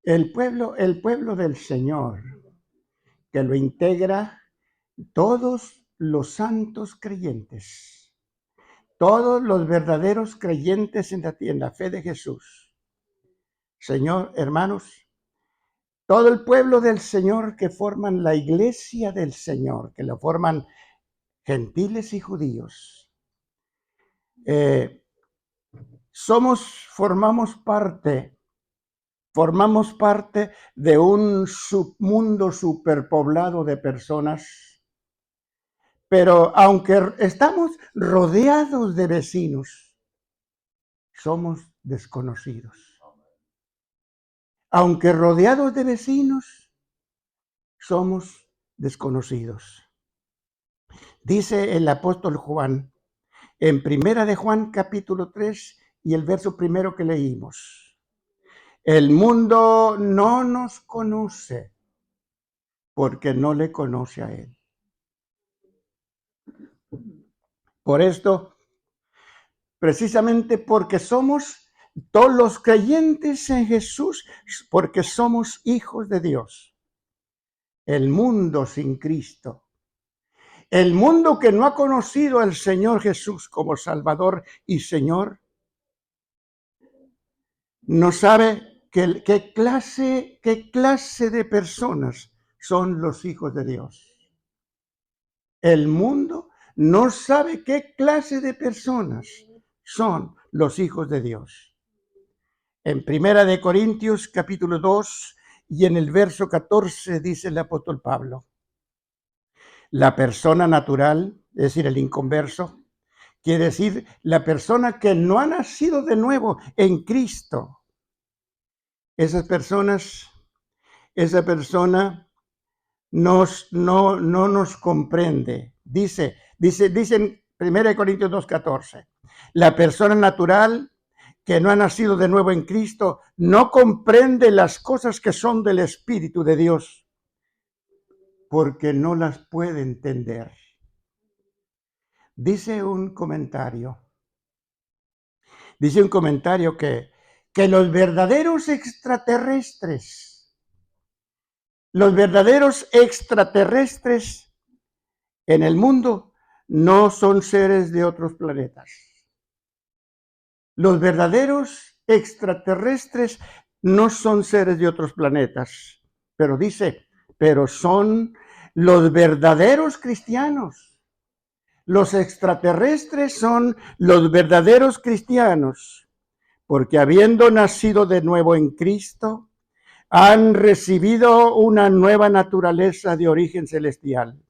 el pueblo del Señor, que lo integra todos los santos creyentes, todos los verdaderos creyentes en la fe de Jesús. Señor, hermanos, todo el pueblo del Señor que forman la iglesia del Señor, que lo forman gentiles y judíos. Formamos parte de un submundo superpoblado de personas, pero aunque estamos rodeados de vecinos, somos desconocidos. Aunque rodeados de vecinos, somos desconocidos. Dice el apóstol Juan, en Primera de Juan, capítulo 3, y el verso primero que leímos. El mundo no nos conoce porque no le conoce a Él. Por esto, precisamente porque somos todos los creyentes en Jesús, porque somos hijos de Dios. El mundo sin Cristo, el mundo que no ha conocido al Señor Jesús como Salvador y Señor, no sabe qué clase de personas son los hijos de Dios. El mundo no sabe qué clase de personas son los hijos de Dios. En Primera de Corintios, capítulo 2, y en el verso 14, dice el apóstol Pablo, la persona natural, es decir, el inconverso, quiere decir la persona que no ha nacido de nuevo en Cristo. Esa persona no nos comprende. Dice en 1 Corintios 2:14, la persona natural que no ha nacido de nuevo en Cristo no comprende las cosas que son del Espíritu de Dios, porque no las puede entender. Dice un comentario que los verdaderos extraterrestres en el mundo no son seres de otros planetas. Los verdaderos extraterrestres no son seres de otros planetas, pero son los verdaderos cristianos. Los extraterrestres son los verdaderos cristianos, porque habiendo nacido de nuevo en Cristo, han recibido una nueva naturaleza de origen celestial.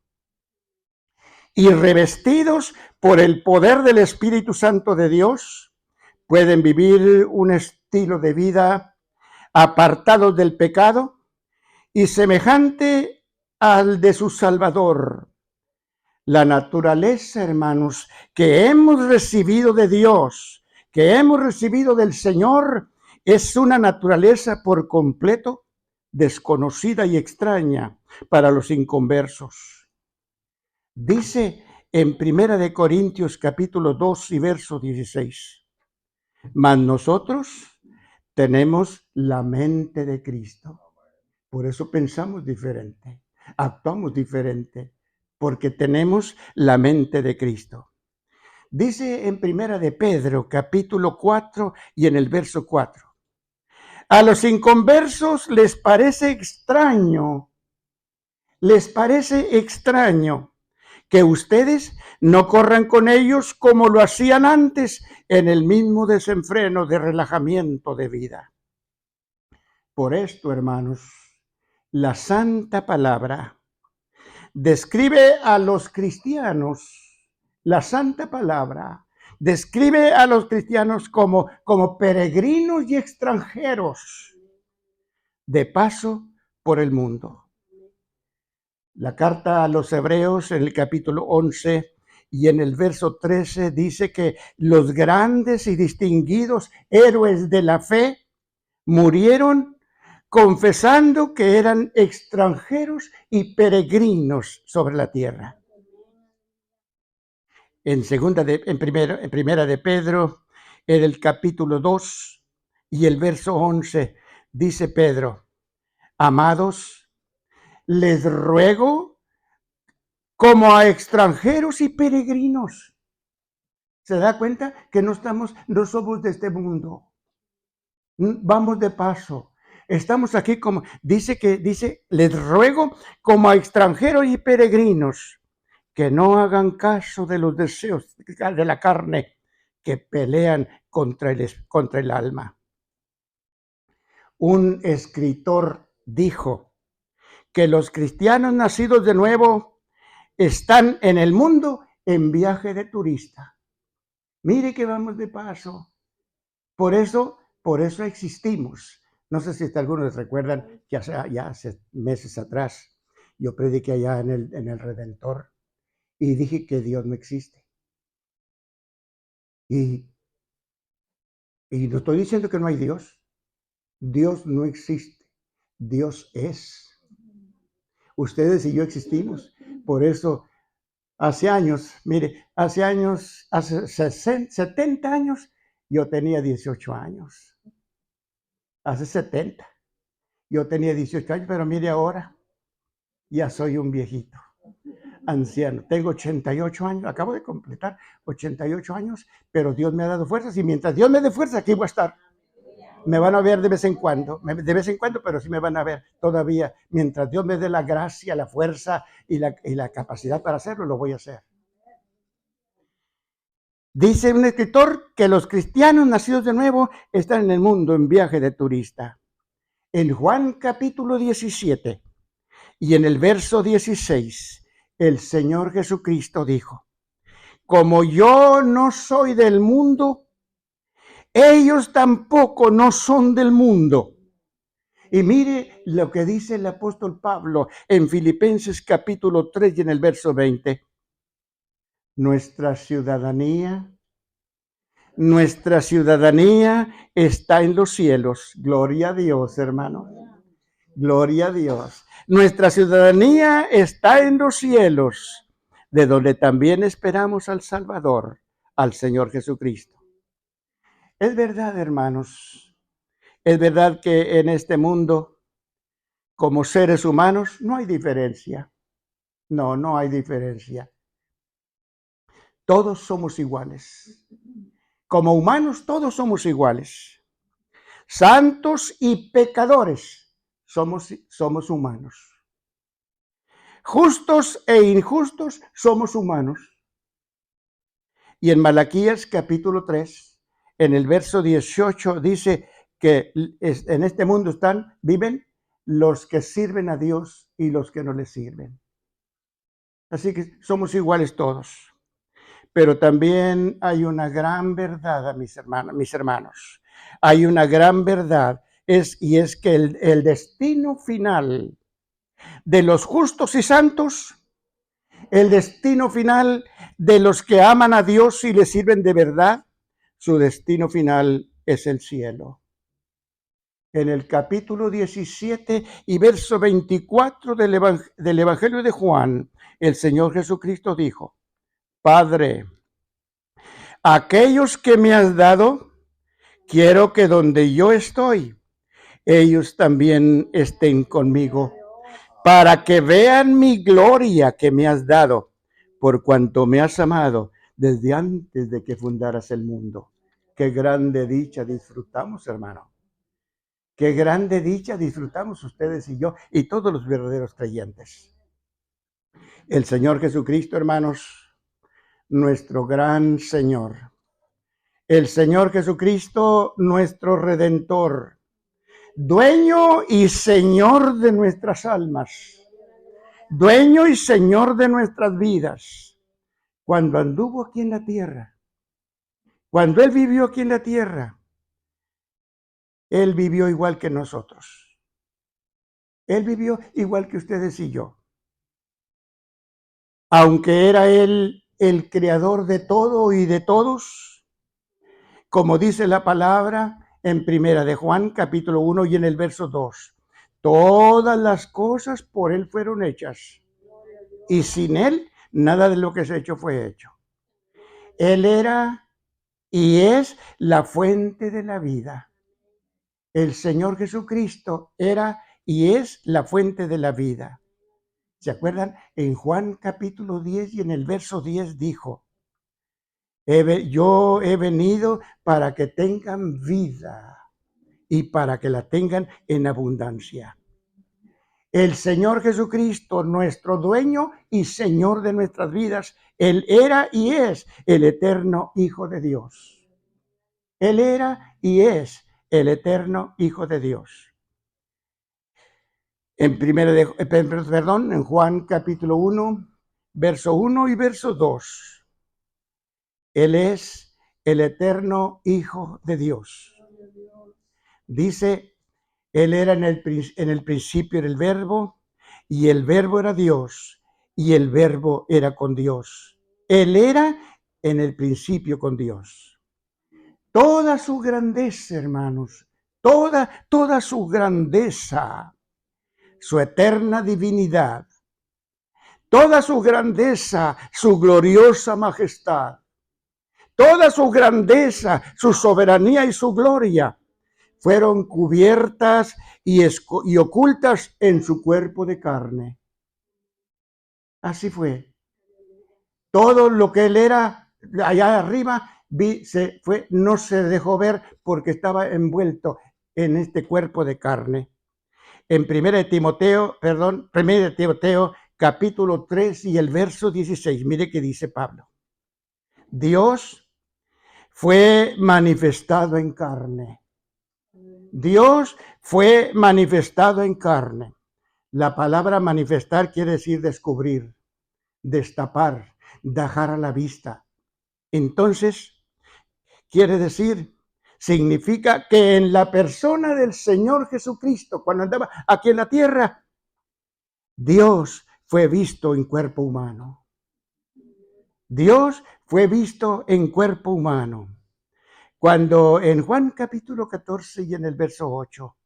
Y revestidos por el poder del Espíritu Santo de Dios, pueden vivir un estilo de vida apartados del pecado y semejante al de su Salvador. La naturaleza, hermanos, que hemos recibido de Dios, que hemos recibido del Señor, es una naturaleza por completo desconocida y extraña para los inconversos. Dice en Primera de Corintios capítulo 2 y verso 16, mas nosotros tenemos la mente de Cristo. Por eso pensamos diferente, actuamos diferente, porque tenemos la mente de Cristo. Dice en Primera de Pedro, capítulo 4 y en el verso 4. A los inconversos les parece extraño que ustedes no corran con ellos como lo hacían antes en el mismo desenfreno de relajamiento de vida. Por esto, hermanos, la Santa Palabra describe a los cristianos, la Santa Palabra describe a los cristianos como peregrinos y extranjeros de paso por el mundo. La carta a los Hebreos en el capítulo 11 y en el verso 13 dice que los grandes y distinguidos héroes de la fe murieron confesando que eran extranjeros y peregrinos sobre la tierra. En primera de Pedro, en el capítulo 2 y el verso 11, dice Pedro, Amados, les ruego como a extranjeros y peregrinos. ¿Se da cuenta que no somos de este mundo? Vamos de paso. Estamos aquí como, dice, les ruego como a extranjeros y peregrinos que no hagan caso de los deseos de la carne que pelean contra el alma. Un escritor dijo que los cristianos nacidos de nuevo están en el mundo en viaje de turista. Mire que vamos de paso. Por eso existimos. No sé si algunos recuerdan que hace meses atrás yo prediqué allá en el Redentor y dije que Dios no existe. Y no estoy diciendo que no hay Dios. Dios no existe. Dios es. Ustedes y yo existimos. Por eso, hace años, hace 70 años, yo tenía 18 años. Hace 70. Yo tenía 18 años, pero mire ahora, ya soy un viejito, anciano. Tengo 88 años, acabo de completar 88 años, pero Dios me ha dado fuerzas y mientras Dios me dé fuerza, aquí voy a estar. Me van a ver de vez en cuando, pero sí me van a ver todavía. Mientras Dios me dé la gracia, la fuerza y la capacidad para hacerlo, lo voy a hacer. Dice un escritor que los cristianos nacidos de nuevo están en el mundo en viaje de turista. En Juan capítulo 17 y en el verso 16, el Señor Jesucristo dijo: como yo no soy del mundo, ellos tampoco no son del mundo. Y mire lo que dice el apóstol Pablo en Filipenses capítulo 3 y en el verso 20. Nuestra ciudadanía está en los cielos. Gloria a Dios, hermano. Gloria a Dios. Nuestra ciudadanía está en los cielos, de donde también esperamos al Salvador, al Señor Jesucristo. Es verdad, hermanos, es verdad que en este mundo, como seres humanos, no hay diferencia. No hay diferencia. Todos somos iguales. Como humanos, todos somos iguales. Santos y pecadores, somos humanos. Justos e injustos, somos humanos. Y en Malaquías capítulo 3, en el verso 18, dice que en este mundo viven los que sirven a Dios y los que no le sirven. Así que somos iguales todos. Pero también hay una gran verdad, mis hermanos. Hay una gran verdad, y es que el destino final de los justos y santos, el destino final de los que aman a Dios y le sirven de verdad, su destino final es el cielo. En el capítulo 17 y verso 24 del Evangelio de Juan, el Señor Jesucristo dijo: Padre, aquellos que me has dado, quiero que donde yo estoy, ellos también estén conmigo, para que vean mi gloria que me has dado, por cuanto me has amado desde antes de que fundaras el mundo. Qué grande dicha disfrutamos, hermano. Qué grande dicha disfrutamos ustedes y yo y todos los verdaderos creyentes. El Señor Jesucristo, hermanos, nuestro gran Señor. El Señor Jesucristo, nuestro Redentor, dueño y Señor de nuestras almas, dueño y Señor de nuestras vidas. Cuando anduvo aquí en la tierra, cuando Él vivió aquí en la tierra, Él vivió igual que nosotros. Él vivió igual que ustedes y yo. Aunque era Él el creador de todo y de todos, como dice la palabra en Primera de Juan, capítulo 1 y en el verso 2. Todas las cosas por Él fueron hechas, y sin Él nada de lo que se ha hecho fue hecho. Él era y es la fuente de la vida. El Señor Jesucristo era y es la fuente de la vida. ¿Se acuerdan? En Juan capítulo 10 y en el verso 10 dijo, yo he venido para que tengan vida y para que la tengan en abundancia. El Señor Jesucristo, nuestro dueño y Señor de nuestras vidas, Él era y es el eterno Hijo de Dios. Él era y es el eterno Hijo de Dios. En Juan capítulo 1, verso 1 y verso 2. Él es el eterno Hijo de Dios. Dice, Él era en el principio era el Verbo, y el Verbo era Dios, y el Verbo era con Dios. Él era en el principio con Dios. Toda su grandeza, hermanos, toda su grandeza, su eterna divinidad, toda su grandeza, su gloriosa majestad, toda su grandeza, su soberanía y su gloria fueron cubiertas y ocultas en su cuerpo de carne. Así fue. Todo lo que él era allá arriba no se dejó ver porque estaba envuelto en este cuerpo de carne. En 1 Timoteo capítulo 3 y el verso 16, mire qué dice Pablo. Dios fue manifestado en carne. Dios fue manifestado en carne. La palabra manifestar quiere decir descubrir, destapar, dejar a la vista. Entonces, significa que en la persona del Señor Jesucristo, cuando andaba aquí en la tierra, Dios fue visto en cuerpo humano. Dios fue visto en cuerpo humano. Cuando en Juan capítulo 14 y en el verso 8,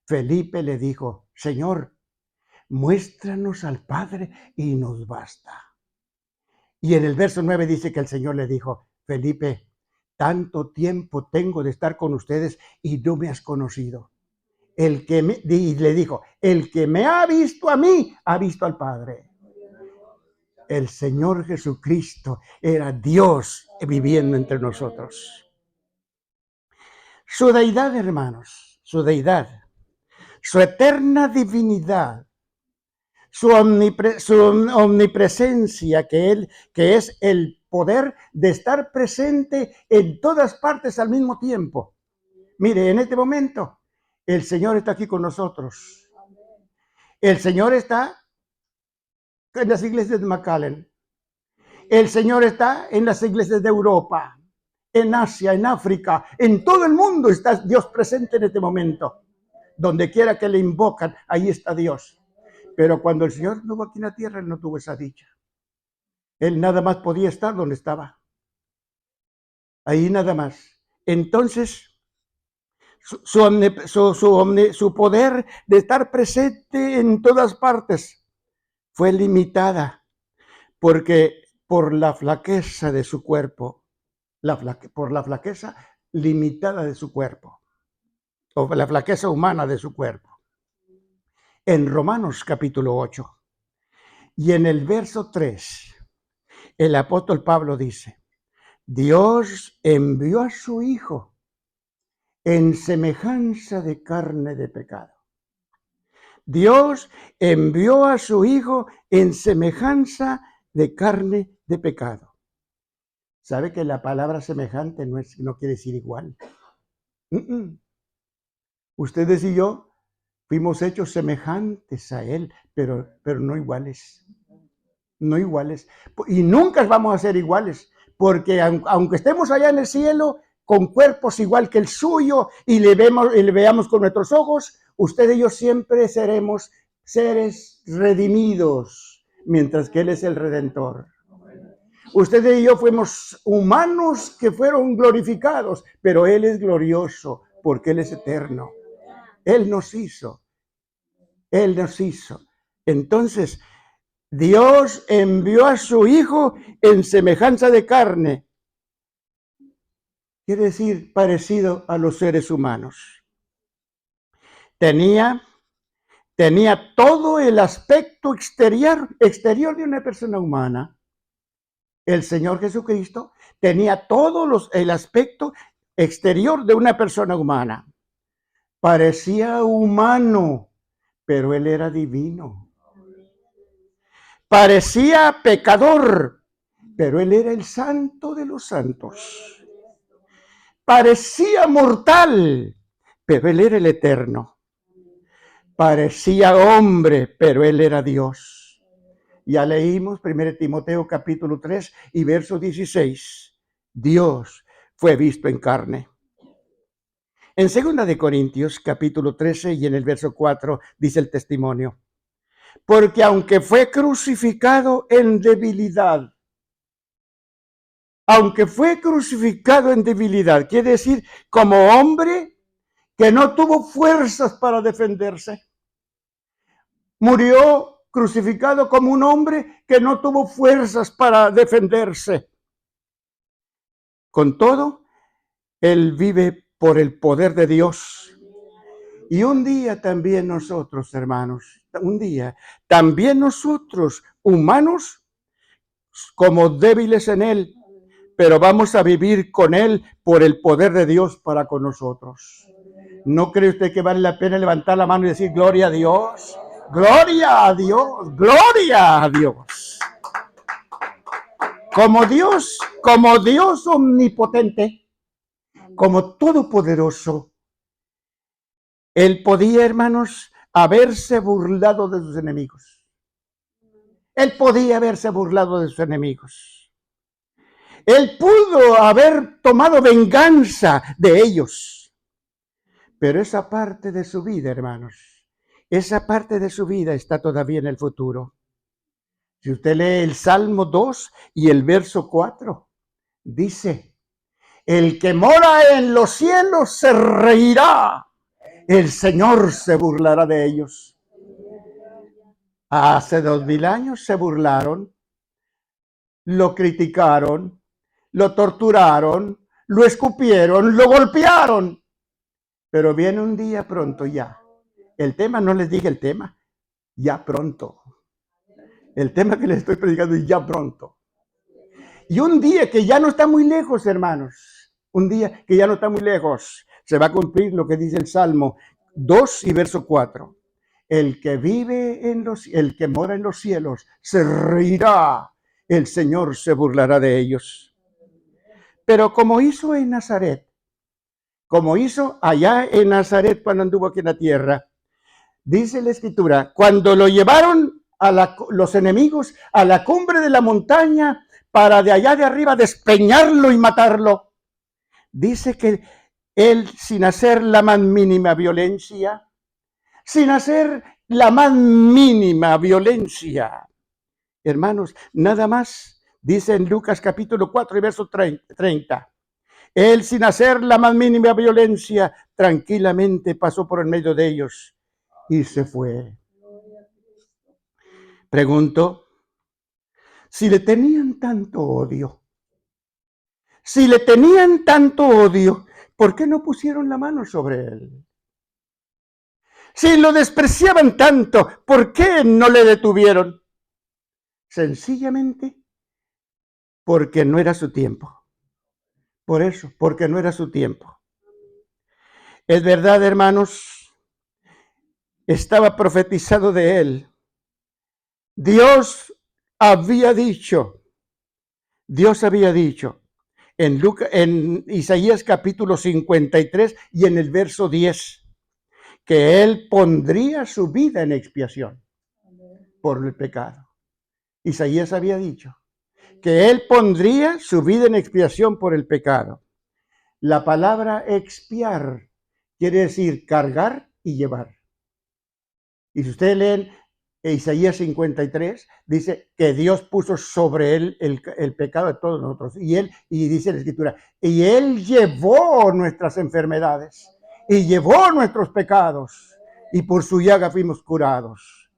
Felipe le dijo, Señor, muéstranos al Padre y nos basta. Y en el verso 9 dice que el Señor le dijo, Felipe, tanto tiempo tengo de estar con ustedes y no me has conocido. Y le dijo, el que me ha visto a mí, ha visto al Padre. El Señor Jesucristo era Dios viviendo entre nosotros. Su deidad, hermanos, su deidad, su eterna divinidad, su omnipresencia, que es el poder de estar presente en todas partes al mismo tiempo. Mire, en este momento, el Señor está aquí con nosotros. El Señor está en las iglesias de McAllen. El Señor está en las iglesias de Europa, en Asia, en África, en todo el mundo está Dios presente en este momento. Donde quiera que le invocan, ahí está Dios. Pero cuando el Señor estuvo aquí en la tierra, Él no tuvo esa dicha. Él nada más podía estar donde estaba. Ahí nada más. Entonces, su poder de estar presente en todas partes fue limitada porque por la flaqueza de su cuerpo, por la flaqueza limitada de su cuerpo, o la flaqueza humana de su cuerpo. En Romanos capítulo 8 y en el verso 3, el apóstol Pablo dice, Dios envió a su Hijo en semejanza de carne de pecado. Dios envió a su Hijo en semejanza de carne de pecado. ¿Sabe que la palabra semejante no quiere decir igual? Ustedes y yo fuimos hechos semejantes a Él, pero no iguales. No iguales. Y nunca vamos a ser iguales, porque aunque estemos allá en el cielo, con cuerpos igual que el suyo, y le veamos con nuestros ojos, usted y yo siempre seremos seres redimidos, mientras que Él es el Redentor. Usted y yo fuimos humanos que fueron glorificados, pero Él es glorioso, porque Él es eterno. Él nos hizo. Él nos hizo. Entonces, Dios envió a su Hijo en semejanza de carne. Quiere decir, parecido a los seres humanos. Tenía tenía todo el aspecto exterior de una persona humana. El Señor Jesucristo tenía el aspecto exterior de una persona humana. Parecía humano, pero Él era divino. Parecía pecador, pero Él era el santo de los santos. Parecía mortal, pero Él era el eterno. Parecía hombre, pero Él era Dios. Ya leímos 1 Timoteo capítulo 3 y verso 16. Dios fue visto en carne. En 2 de Corintios capítulo 13 y en el verso 4 dice el testimonio. Porque aunque fue crucificado en debilidad, quiere decir como hombre que no tuvo fuerzas para defenderse. Murió crucificado como un hombre que no tuvo fuerzas para defenderse. Con todo, Él vive por el poder de Dios. Y un día también nosotros, hermanos, también nosotros, humanos, como débiles en Él, pero vamos a vivir con Él por el poder de Dios para con nosotros. ¿No cree usted que vale la pena levantar la mano y decir gloria a Dios? Gloria a Dios, gloria a Dios. Como Dios omnipotente, como todopoderoso, Él podía, hermanos, haberse burlado de sus enemigos. Él podía haberse burlado de sus enemigos. Él pudo haber tomado venganza de ellos. Pero esa parte de su vida, hermanos, esa parte de su vida está todavía en el futuro. Si usted lee el Salmo 2 y el verso 4, dice, el que mora en los cielos se reirá, el Señor se burlará de ellos. Hace 2000 años se burlaron, lo criticaron, lo torturaron, lo escupieron, lo golpearon. Pero viene un día pronto ya. El tema, no les dije el tema, ya pronto. El tema que les estoy predicando es ya pronto. Y un día que ya no está muy lejos, hermanos, un día que ya no está muy lejos, se va a cumplir lo que dice el Salmo 2 y verso 4. El que mora en los cielos se reirá, el Señor se burlará de ellos. Pero como hizo en Nazaret, como hizo allá en Nazaret cuando anduvo aquí en la tierra, dice la Escritura, cuando lo llevaron los enemigos a la cumbre de la montaña para de allá de arriba despeñarlo y matarlo, dice que él, sin hacer la más mínima violencia, hermanos, nada más, dice en Lucas capítulo 4 y verso 30, él, sin hacer la más mínima violencia, tranquilamente pasó por en medio de ellos y se fue. Pregunto, si le tenían tanto odio, ¿por qué no pusieron la mano sobre él? Si lo despreciaban tanto, ¿por qué no le detuvieron? Sencillamente porque no era su tiempo. Por eso, porque no era su tiempo. Es verdad, hermanos, estaba profetizado de él. Dios había dicho en Isaías capítulo 53 y en el verso 10, que él pondría su vida en expiación por el pecado. Isaías había dicho que él pondría su vida en expiación por el pecado. La palabra expiar quiere decir cargar y llevar. Y si ustedes leen Isaías 53, dice que Dios puso sobre él el pecado de todos nosotros. Y dice la Escritura, y él llevó nuestras enfermedades y llevó nuestros pecados, y por su llaga fuimos curados.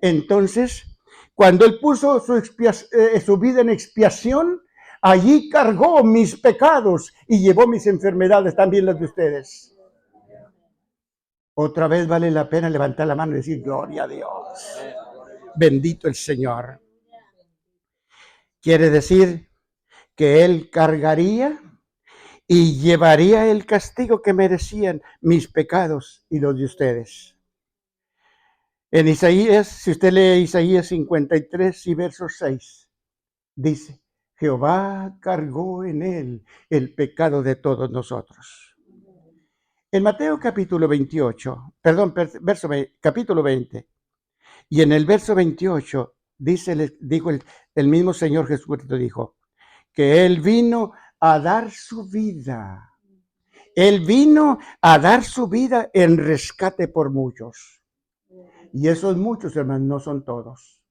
Entonces, cuando él puso su vida en expiación, allí cargó mis pecados y llevó mis enfermedades, también las de ustedes. Otra vez vale la pena levantar la mano y decir, gloria a Dios. Bendito el Señor. Quiere decir que Él cargaría y llevaría el castigo que merecían mis pecados y los de ustedes. En Isaías, si usted lee Isaías 53 y verso 6, dice, Jehová cargó en él el pecado de todos nosotros. En Mateo capítulo 28, capítulo 20, y en el verso 28, dijo el mismo Señor Jesucristo, dijo, que Él vino a dar su vida. Él vino a dar su vida en rescate por muchos. Y esos muchos, hermanos, no son todos.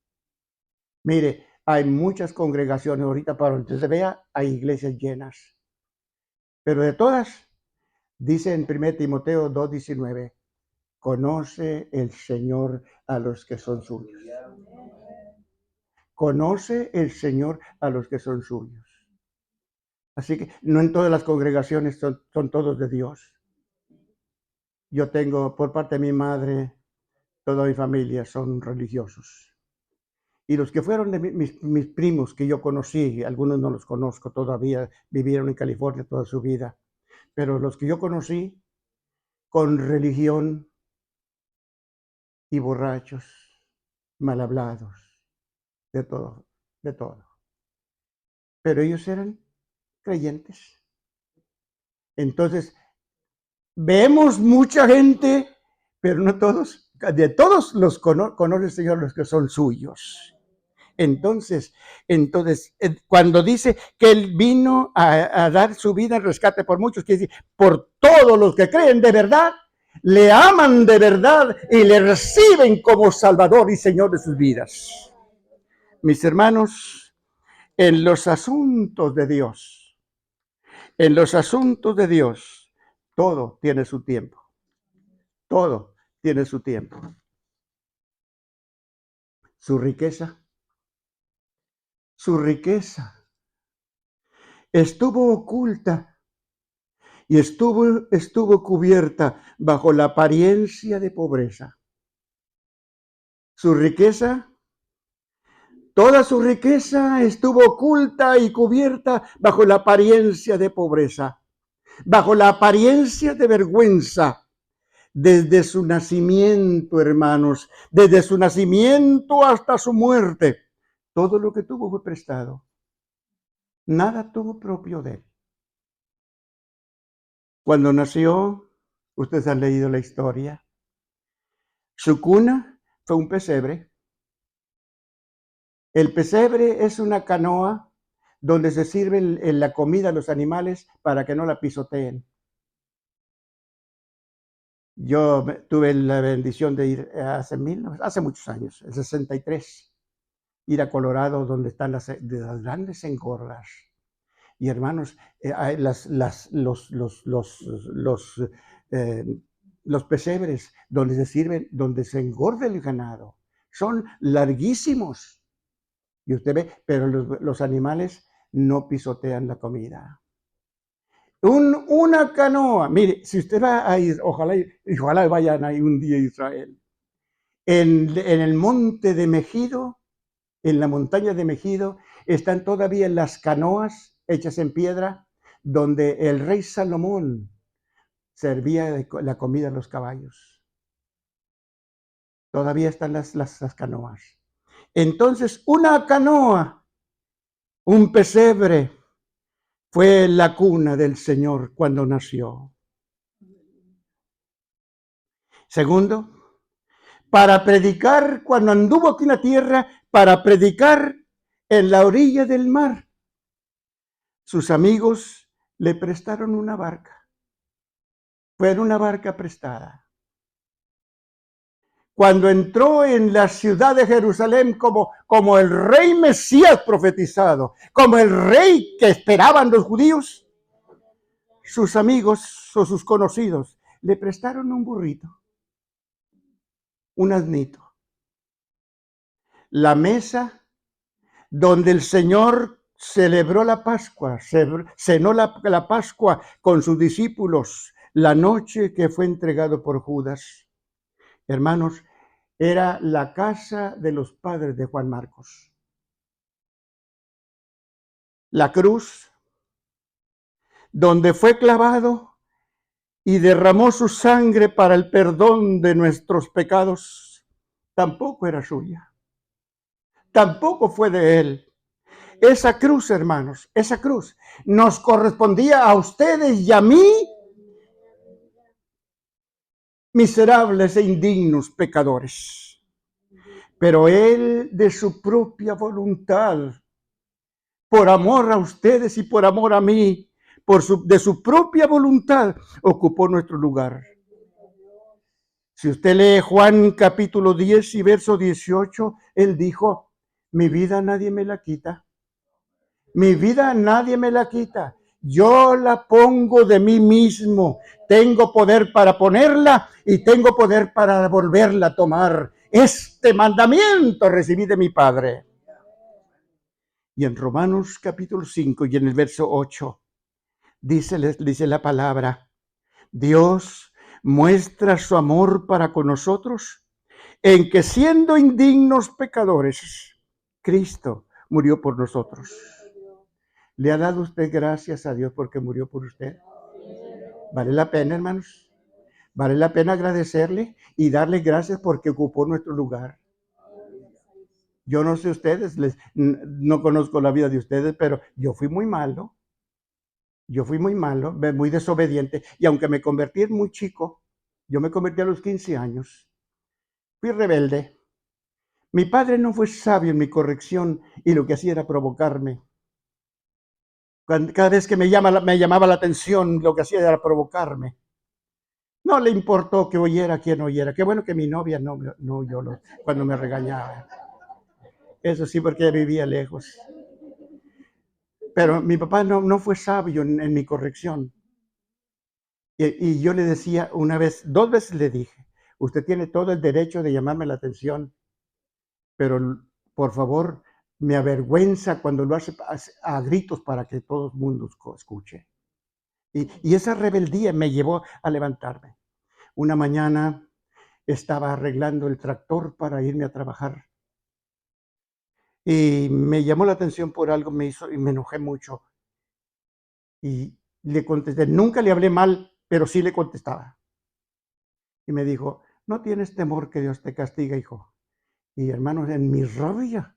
Mire, hay muchas congregaciones ahorita para donde se vea, hay iglesias llenas. Pero de todas, dice en 1 Timoteo 2:19, conoce el Señor a los que son suyos. Conoce el Señor a los que son suyos. Así que no en todas las congregaciones son todos de Dios. Yo tengo, por parte de mi madre, toda mi familia son religiosos. Y los que fueron de mis primos que yo conocí, algunos no los conozco todavía, vivieron en California toda su vida, pero los que yo conocí con religión y borrachos, mal hablados, de todo, de todo. Pero ellos eran creyentes. Entonces, vemos mucha gente, pero no todos, de todos los conoce el Señor los que son suyos. Entonces, cuando dice que Él vino a dar su vida en rescate por muchos, quiere decir, por todos los que creen de verdad, le aman de verdad y le reciben como Salvador y Señor de sus vidas. Mis hermanos, en los asuntos de Dios, todo tiene su tiempo. Todo tiene su tiempo. Su riqueza estuvo oculta y estuvo cubierta bajo la apariencia de pobreza. Su riqueza, toda su riqueza estuvo oculta y cubierta bajo la apariencia de pobreza, bajo la apariencia de vergüenza. Desde su nacimiento, hermanos, desde su nacimiento hasta su muerte, todo lo que tuvo fue prestado. Nada tuvo propio de él. Cuando nació, ustedes han leído la historia, su cuna fue un pesebre. El pesebre es una canoa donde se sirve la comida a los animales para que no la pisoteen. Yo tuve la bendición de ir hace muchos años, en 63, ir a Colorado, donde están las grandes engordas. Y hermanos, los pesebres donde se sirven, donde se engorda el ganado, son larguísimos. Y usted ve, pero los animales no pisotean la comida. Una canoa, mire, si usted va a ir, ojalá vayan ahí un día a Israel. En el monte de Megido, en la montaña de Megido, están todavía las canoas hechas en piedra, donde el rey Salomón servía la comida a los caballos. Todavía están las canoas. Entonces, una canoa, un pesebre, fue la cuna del Señor cuando nació. Segundo, para predicar, cuando anduvo aquí en la tierra, para predicar en la orilla del mar, sus amigos le prestaron una barca. Fue en una barca prestada. Cuando entró en la ciudad de Jerusalén como el rey Mesías profetizado, como el rey que esperaban los judíos, sus amigos o sus conocidos le prestaron un burrito, un asnito. La mesa donde el Señor celebró la Pascua, cenó la Pascua con sus discípulos, la noche que fue entregado por Judas. Hermanos, era la casa de los padres de Juan Marcos. La cruz, donde fue clavado y derramó su sangre para el perdón de nuestros pecados, tampoco era suya. Tampoco fue de él. Esa cruz, hermanos, esa cruz nos correspondía a ustedes y a mí, miserables e indignos pecadores. Pero él, de su propia voluntad, por amor a ustedes y por amor a mí, de su propia voluntad, ocupó nuestro lugar. Si usted lee Juan capítulo 10 y verso 18, él dijo, mi vida nadie me la quita. Mi vida nadie me la quita. Yo la pongo de mí mismo. Tengo poder para ponerla y tengo poder para volverla a tomar. Este mandamiento recibí de mi Padre. Y en Romanos capítulo 5 y en el verso 8, dice la palabra, Dios muestra su amor para con nosotros en que siendo indignos pecadores, Cristo murió por nosotros. ¿Le ha dado usted gracias a Dios porque murió por usted? ¿Vale la pena, hermanos? ¿Vale la pena agradecerle y darle gracias porque ocupó nuestro lugar? Yo no sé ustedes, no conozco la vida de ustedes, pero yo fui muy malo. Yo fui muy malo, muy desobediente. Y aunque me convertí en muy chico, yo me convertí a los 15 años. Fui rebelde. Mi padre no fue sabio en mi corrección y lo que hacía era provocarme. Cada vez que me llamaba la atención, lo que hacía era provocarme. No le importó que oyera quien oyera. Qué bueno que mi novia no oyó cuando me regañaba. Eso sí, porque vivía lejos. Pero mi papá no fue sabio en mi corrección. Y yo le decía dos veces le dije, usted tiene todo el derecho de llamarme la atención, pero por favor, me avergüenza cuando lo hace a gritos para que todo el mundo escuche. Y esa rebeldía me llevó a levantarme. Una mañana estaba arreglando el tractor para irme a trabajar. Y me llamó la atención por algo, y me enojé mucho. Y le contesté, nunca le hablé mal, pero sí le contestaba. Y me dijo, ¿no tienes temor que Dios te castiga, hijo? Y hermanos, en mi rodilla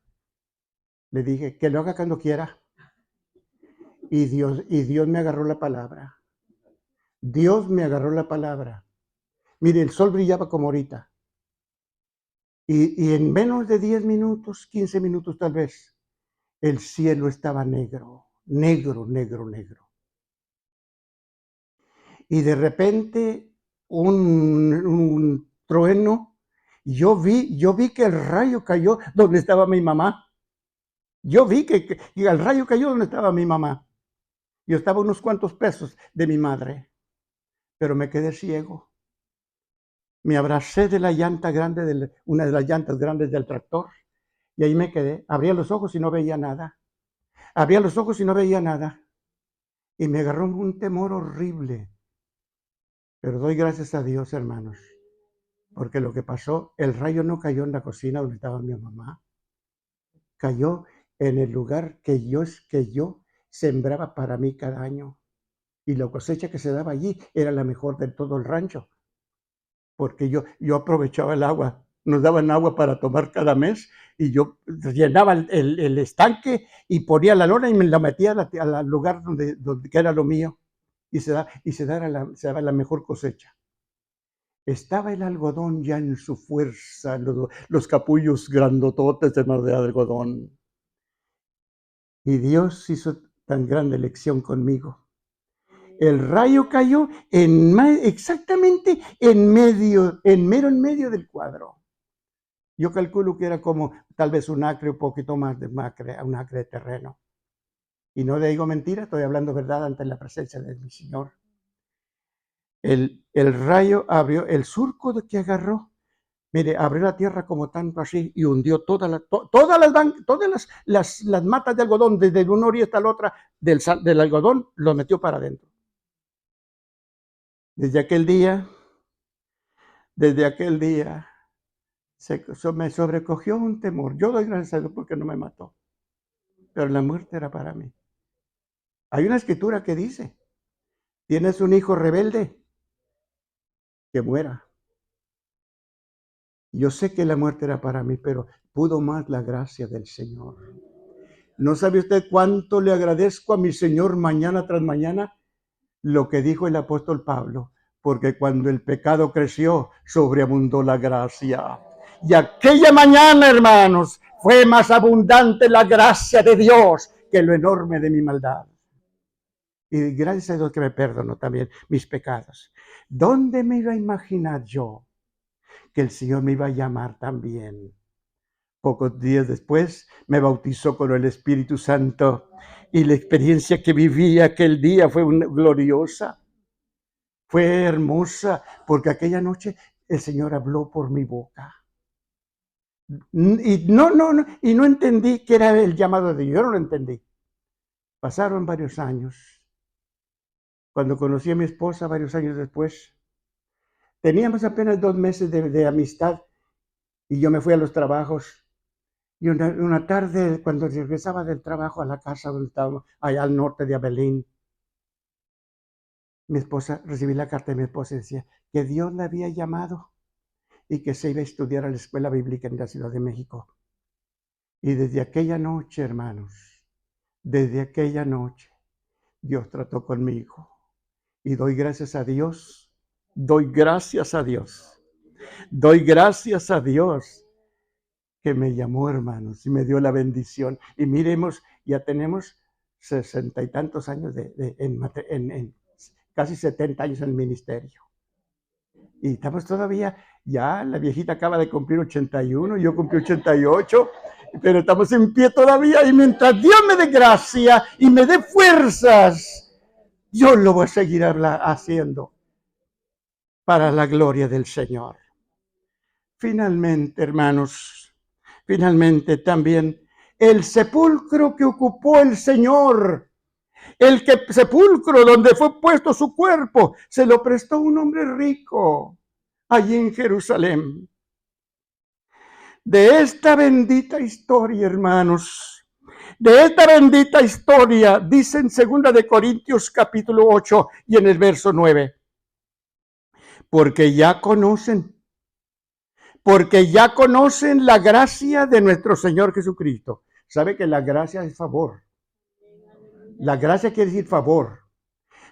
le dije, que lo haga cuando quiera. Y Dios me agarró la palabra. Dios me agarró la palabra. Mire, el sol brillaba como ahorita. Y en menos de 10 minutos, 15 minutos tal vez, el cielo estaba negro, negro, negro, negro. Y de repente un trueno, yo vi que el rayo cayó donde estaba mi mamá. Yo vi que el rayo cayó donde estaba mi mamá. Yo estaba a unos cuantos pasos de mi madre, pero me quedé ciego. Me abracé de la llanta grande, una de las llantas grandes del tractor, y ahí me quedé. Abría los ojos y no veía nada. Abría los ojos y no veía nada. Y me agarró un temor horrible. Pero doy gracias a Dios, hermanos, porque lo que pasó, el rayo no cayó en la cocina donde estaba mi mamá. Cayó en el lugar que yo sembraba para mí cada año. Y la cosecha que se daba allí era la mejor de todo el rancho. Porque yo aprovechaba el agua. Nos daban agua para tomar cada mes y yo llenaba el estanque y ponía la lona y me la metía al lugar donde que era lo mío. Y se daba la mejor cosecha. Estaba el algodón ya en su fuerza, los capullos grandototes de algodón. Y Dios hizo tan grande elección conmigo. El rayo cayó exactamente en medio del cuadro. Yo calculo que era como tal vez un acre, un poquito más de un acre de terreno. Y no digo mentira, estoy hablando verdad ante la presencia de mi Señor. El rayo abrió, el surco que agarró, mire, abrió la tierra como tanto así y hundió todas las matas de algodón, desde una orilla hasta la otra del algodón, lo metió para adentro. Desde aquel día, me sobrecogió un temor. Yo doy gracias a Dios porque no me mató, pero la muerte era para mí. Hay una escritura que dice, tienes un hijo rebelde, que muera. Yo sé que la muerte era para mí, pero pudo más la gracia del Señor. ¿No sabe usted cuánto le agradezco a mi Señor mañana tras mañana? Lo que dijo el apóstol Pablo, porque cuando el pecado creció, sobreabundó la gracia. Y aquella mañana, hermanos, fue más abundante la gracia de Dios que lo enorme de mi maldad. Y gracias a Dios que me perdonó también mis pecados. ¿Dónde me iba a imaginar yo que el Señor me iba a llamar también? Pocos días después me bautizó con el Espíritu Santo y la experiencia que viví aquel día fue gloriosa, fue hermosa, porque aquella noche el Señor habló por mi boca. Y no entendí que era el llamado de Dios, yo no lo entendí. Pasaron varios años. Cuando conocí a mi esposa, varios años después, teníamos apenas 2 meses de amistad y yo me fui a los trabajos. Y una tarde, cuando regresaba del trabajo a la casa donde estábamos, allá al norte de Abelín, recibí la carta de mi esposa y decía que Dios la había llamado y que se iba a estudiar a la escuela bíblica en la Ciudad de México. Y desde aquella noche, hermanos, desde aquella noche, Dios trató conmigo. Y doy gracias a Dios, doy gracias a Dios, doy gracias a Dios que me llamó, hermanos, y me dio la bendición. Y miremos, ya tenemos 60 y tantos años en casi 70 años en el ministerio. Y estamos todavía, ya la viejita acaba de cumplir 81, yo cumplí 88, pero estamos en pie todavía. Y mientras Dios me dé gracia y me dé fuerzas, yo lo voy a seguir haciendo para la gloria del Señor. Finalmente, hermanos, finalmente también el sepulcro que ocupó el Señor, sepulcro donde fue puesto su cuerpo, se lo prestó un hombre rico allí en Jerusalén. De esta bendita historia, hermanos, de esta bendita historia, dice en 2 de Corintios capítulo 8 y en el verso 9, porque ya conocen la gracia de nuestro Señor Jesucristo. ¿Sabe que la gracia es favor? La gracia quiere decir favor.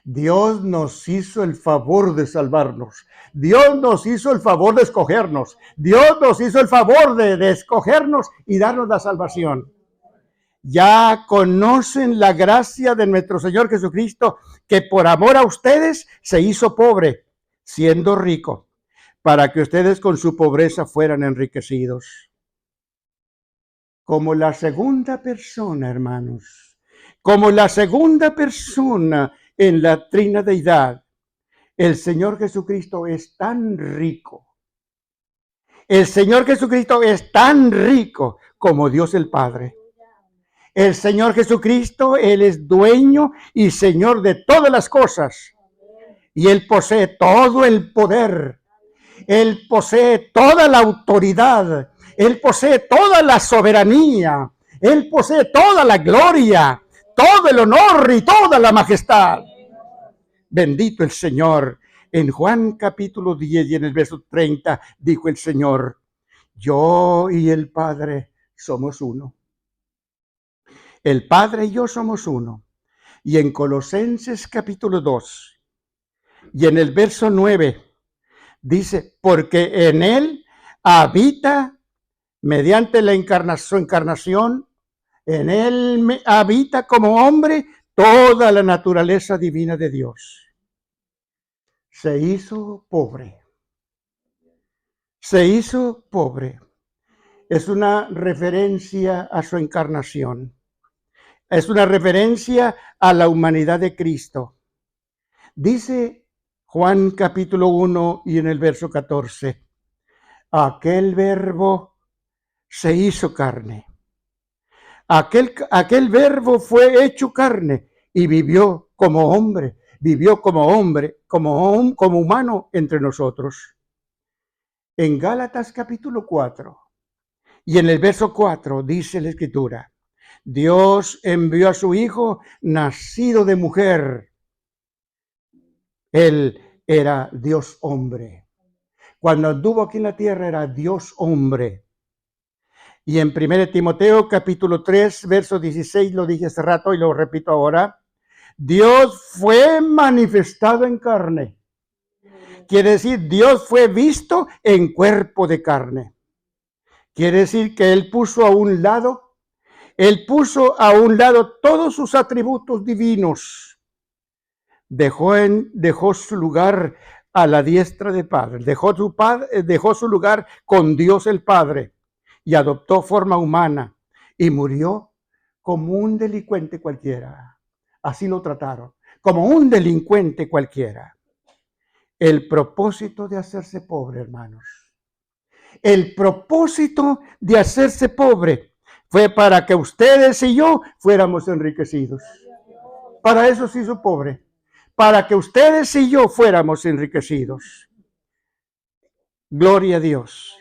Dios nos hizo el favor de salvarnos. Dios nos hizo el favor de escogernos. Dios nos hizo el favor de escogernos y darnos la salvación. Ya conocen la gracia de nuestro Señor Jesucristo, que por amor a ustedes se hizo pobre, siendo rico, para que ustedes con su pobreza fueran enriquecidos. Como la segunda persona, hermanos, como la segunda persona en la Trinadeidad, el Señor Jesucristo es tan rico. El Señor Jesucristo es tan rico como Dios el Padre. El Señor Jesucristo, Él es dueño y Señor de todas las cosas. Y Él posee todo el poder. Él posee toda la autoridad. Él posee toda la soberanía. Él posee toda la gloria, todo el honor y toda la majestad. Bendito el Señor. En Juan capítulo 10 y en el verso 30 dijo el Señor, yo y el Padre somos uno. El Padre y yo somos uno. Y en Colosenses capítulo 2 y en el verso 9 dice, porque en Él habita mediante la encarnación, en Él habita como hombre toda la naturaleza divina de Dios. Se hizo pobre. Se hizo pobre. Es una referencia a su encarnación. Es una referencia a la humanidad de Cristo. Dice Juan capítulo 1 y en el verso 14, aquel verbo se hizo carne. Aquel verbo fue hecho carne y vivió como hombre. vivió como hombre, como humano entre nosotros. En Gálatas capítulo 4 y en el verso 4 dice la Escritura: Dios envió a su Hijo nacido de mujer. Él era Dios hombre. Cuando anduvo aquí en la tierra era Dios hombre. Y en 1 Timoteo capítulo 3, verso 16, lo dije hace rato y lo repito ahora: Dios fue manifestado en carne. Quiere decir, Dios fue visto en cuerpo de carne. Quiere decir que Él puso a un lado todos sus atributos divinos. Dejó su lugar a la diestra del Padre. Dejó su lugar con Dios el Padre y adoptó forma humana y murió como un delincuente cualquiera. Así lo trataron, como un delincuente cualquiera. El propósito de hacerse pobre, hermanos. El propósito de hacerse pobre fue para que ustedes y yo fuéramos enriquecidos. Para eso se hizo pobre. Para que ustedes y yo fuéramos enriquecidos. Gloria a Dios.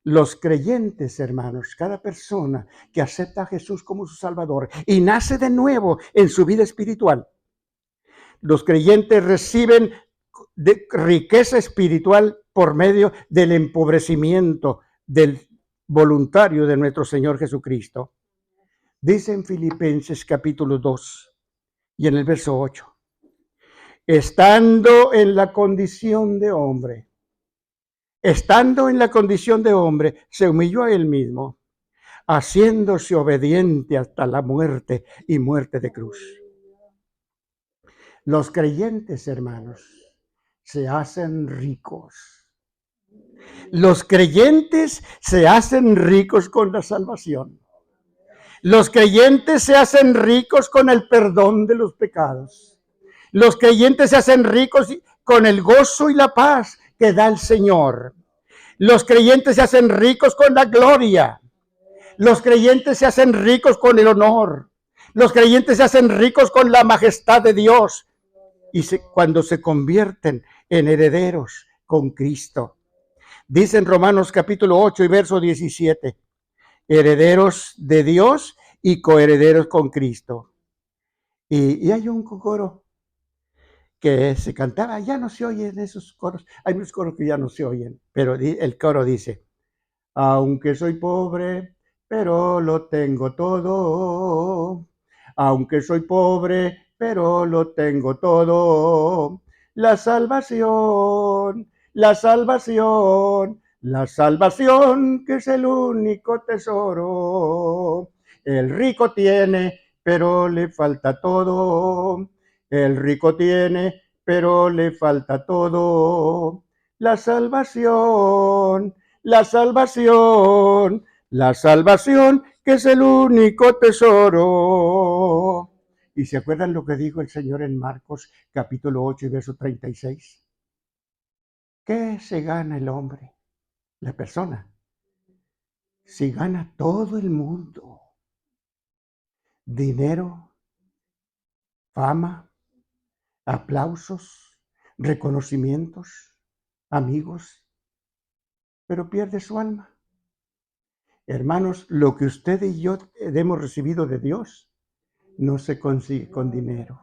Los creyentes, hermanos, cada persona que acepta a Jesús como su Salvador y nace de nuevo en su vida espiritual, los creyentes reciben riqueza espiritual por medio del empobrecimiento del voluntario de nuestro Señor Jesucristo. Dice en Filipenses capítulo 2 y en el verso 8: estando en la condición de hombre, se humilló a él mismo, haciéndose obediente hasta la muerte y muerte de cruz. Los creyentes, hermanos, se hacen ricos. Los creyentes se hacen ricos con la salvación. Los creyentes se hacen ricos con el perdón de los pecados. Los creyentes se hacen ricos con el gozo y la paz que da el Señor. Los creyentes se hacen ricos con la gloria. Los creyentes se hacen ricos con el honor. Los creyentes se hacen ricos con la majestad de Dios. Y cuando se convierten en herederos con Cristo. Dice en Romanos capítulo 8 y verso 17: herederos de Dios y coherederos con Cristo. Y hay un coro que se cantaba, ya no se oyen esos coros. Hay muchos coros que ya no se oyen, pero el coro dice: aunque soy pobre, pero lo tengo todo. Aunque soy pobre, pero lo tengo todo. La salvación, la salvación, la salvación, que es el único tesoro. El rico tiene, pero le falta todo. El rico tiene, pero le falta todo. La salvación, la salvación, la salvación, que es el único tesoro. ¿Y se acuerdan lo que dijo el Señor en Marcos capítulo 8 y verso 36? ¿Qué se gana el hombre, la persona, si gana todo el mundo? Dinero, fama, aplausos, reconocimientos, amigos, pero pierde su alma. Hermanos, lo que usted y yo hemos recibido de Dios no se consigue con dinero.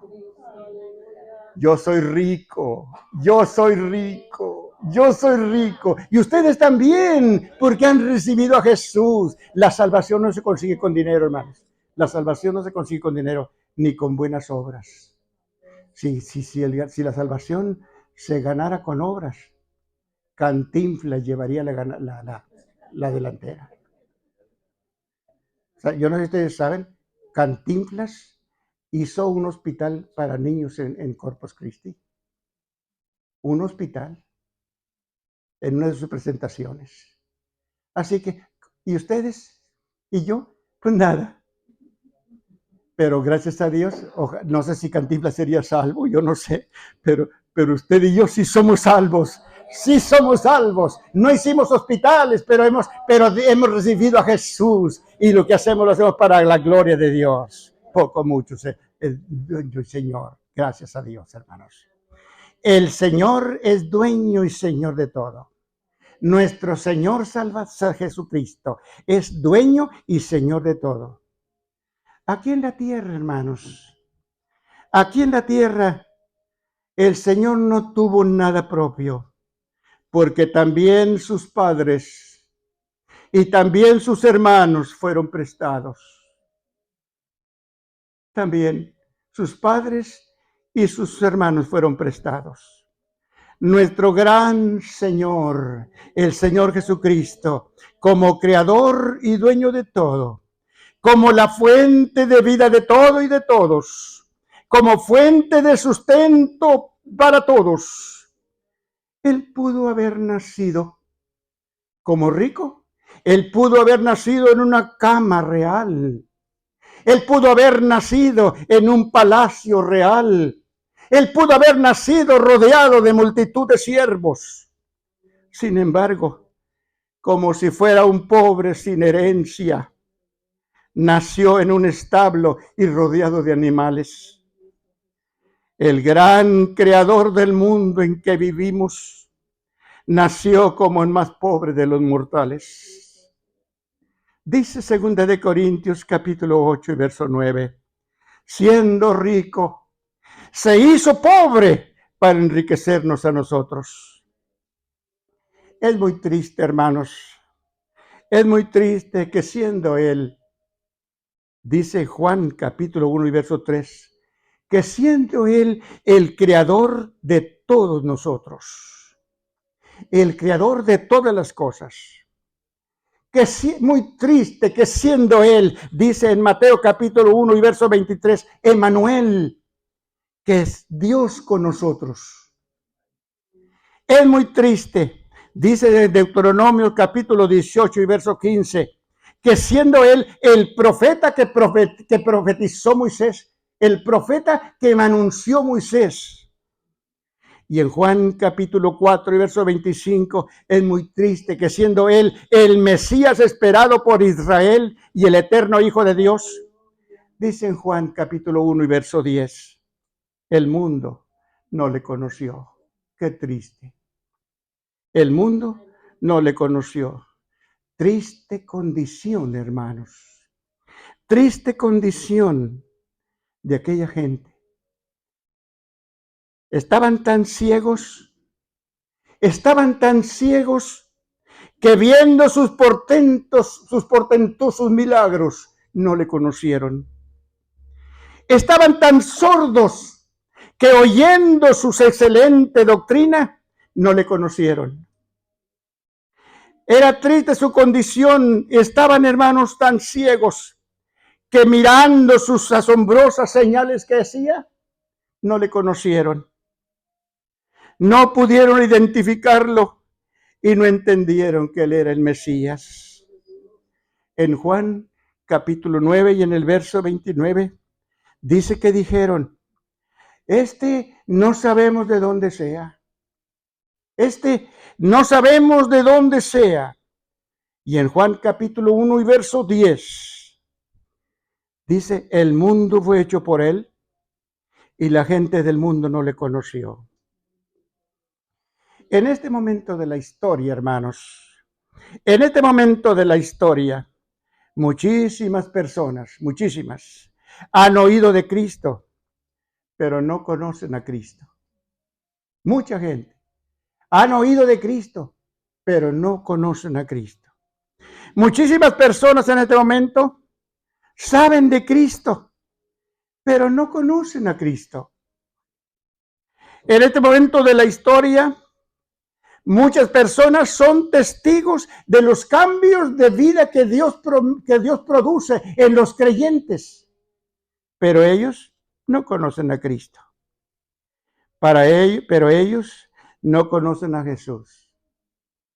Yo soy rico, yo soy rico, yo soy rico. Y ustedes también, porque han recibido a Jesús. La salvación no se consigue con dinero, hermanos. La salvación no se consigue con dinero, ni con buenas obras. Si la salvación se ganara con obras, Cantinflas llevaría la delantera. O sea, yo no sé si ustedes saben, Cantinflas hizo un hospital para niños en Corpus Christi. Un hospital en una de sus presentaciones. Así que, ¿y ustedes? ¿Y yo? Pues nada. Pero gracias a Dios, no sé si Cantinflas sería salvo, yo no sé, pero usted y yo sí somos salvos. Sí somos salvos. No hicimos hospitales, pero hemos recibido a Jesús. Y lo que hacemos, lo hacemos para la gloria de Dios. Poco, mucho, el Señor. Gracias a Dios, hermanos. El Señor es dueño y Señor de todo. Nuestro Señor Salvador Jesucristo es dueño y Señor de todo. Aquí en la tierra, hermanos, aquí en la tierra, el Señor no tuvo nada propio, porque también sus padres y también sus hermanos fueron prestados. También sus padres y sus hermanos fueron prestados. Nuestro gran Señor, el Señor Jesucristo, como creador y dueño de todo, como la fuente de vida de todo y de todos, como fuente de sustento para todos. Él pudo haber nacido como rico. Él pudo haber nacido en una cama real. Él pudo haber nacido en un palacio real. Él pudo haber nacido rodeado de multitud de siervos. Sin embargo, como si fuera un pobre sin herencia, nació en un establo y rodeado de animales. El gran creador del mundo en que vivimos nació como el más pobre de los mortales. Dice 2 de Corintios capítulo 8 y verso 9, siendo rico, se hizo pobre para enriquecernos a nosotros. Es muy triste, hermanos. Es muy triste que siendo Él, dice Juan capítulo 1 y verso 3, que siendo Él el creador de todos nosotros, el creador de todas las cosas, que es muy triste que siendo Él, dice en Mateo capítulo 1 y verso 23, Emmanuel, que es Dios con nosotros. Es muy triste, dice en Deuteronomio capítulo 18 y verso 15, que siendo Él el profeta que profetizó Moisés, el profeta que me anunció Moisés. Y en Juan capítulo 4 y verso 25 es muy triste que siendo Él el Mesías esperado por Israel y el eterno Hijo de Dios, dice en Juan capítulo 1 y verso 10, el mundo no le conoció. Qué triste. El mundo no le conoció. Triste condición, hermanos. Triste condición de aquella gente. Estaban tan ciegos que viendo sus portentosos milagros, no le conocieron. Estaban tan sordos que oyendo su excelente doctrina, no le conocieron. Era triste su condición. Estaban, hermanos, tan ciegos que mirando sus asombrosas señales que hacía, no le conocieron. No pudieron identificarlo y no entendieron que Él era el Mesías. En Juan capítulo 9 y en el verso 29, dice que dijeron, no sabemos de dónde sea. No sabemos de dónde sea. Y en Juan capítulo 1 y verso 10, dice, el mundo fue hecho por Él y la gente del mundo no le conoció. En este momento de la historia, hermanos, en este momento de la historia, muchísimas personas, han oído de Cristo, pero no conocen a Cristo. Mucha gente han oído de Cristo, pero no conocen a Cristo. Muchísimas personas en este momento saben de Cristo, pero no conocen a Cristo. En este momento de la historia, muchas personas son testigos de los cambios de vida que Dios produce en los creyentes, pero ellos no conocen a Cristo. Pero ellos no conocen a Jesús.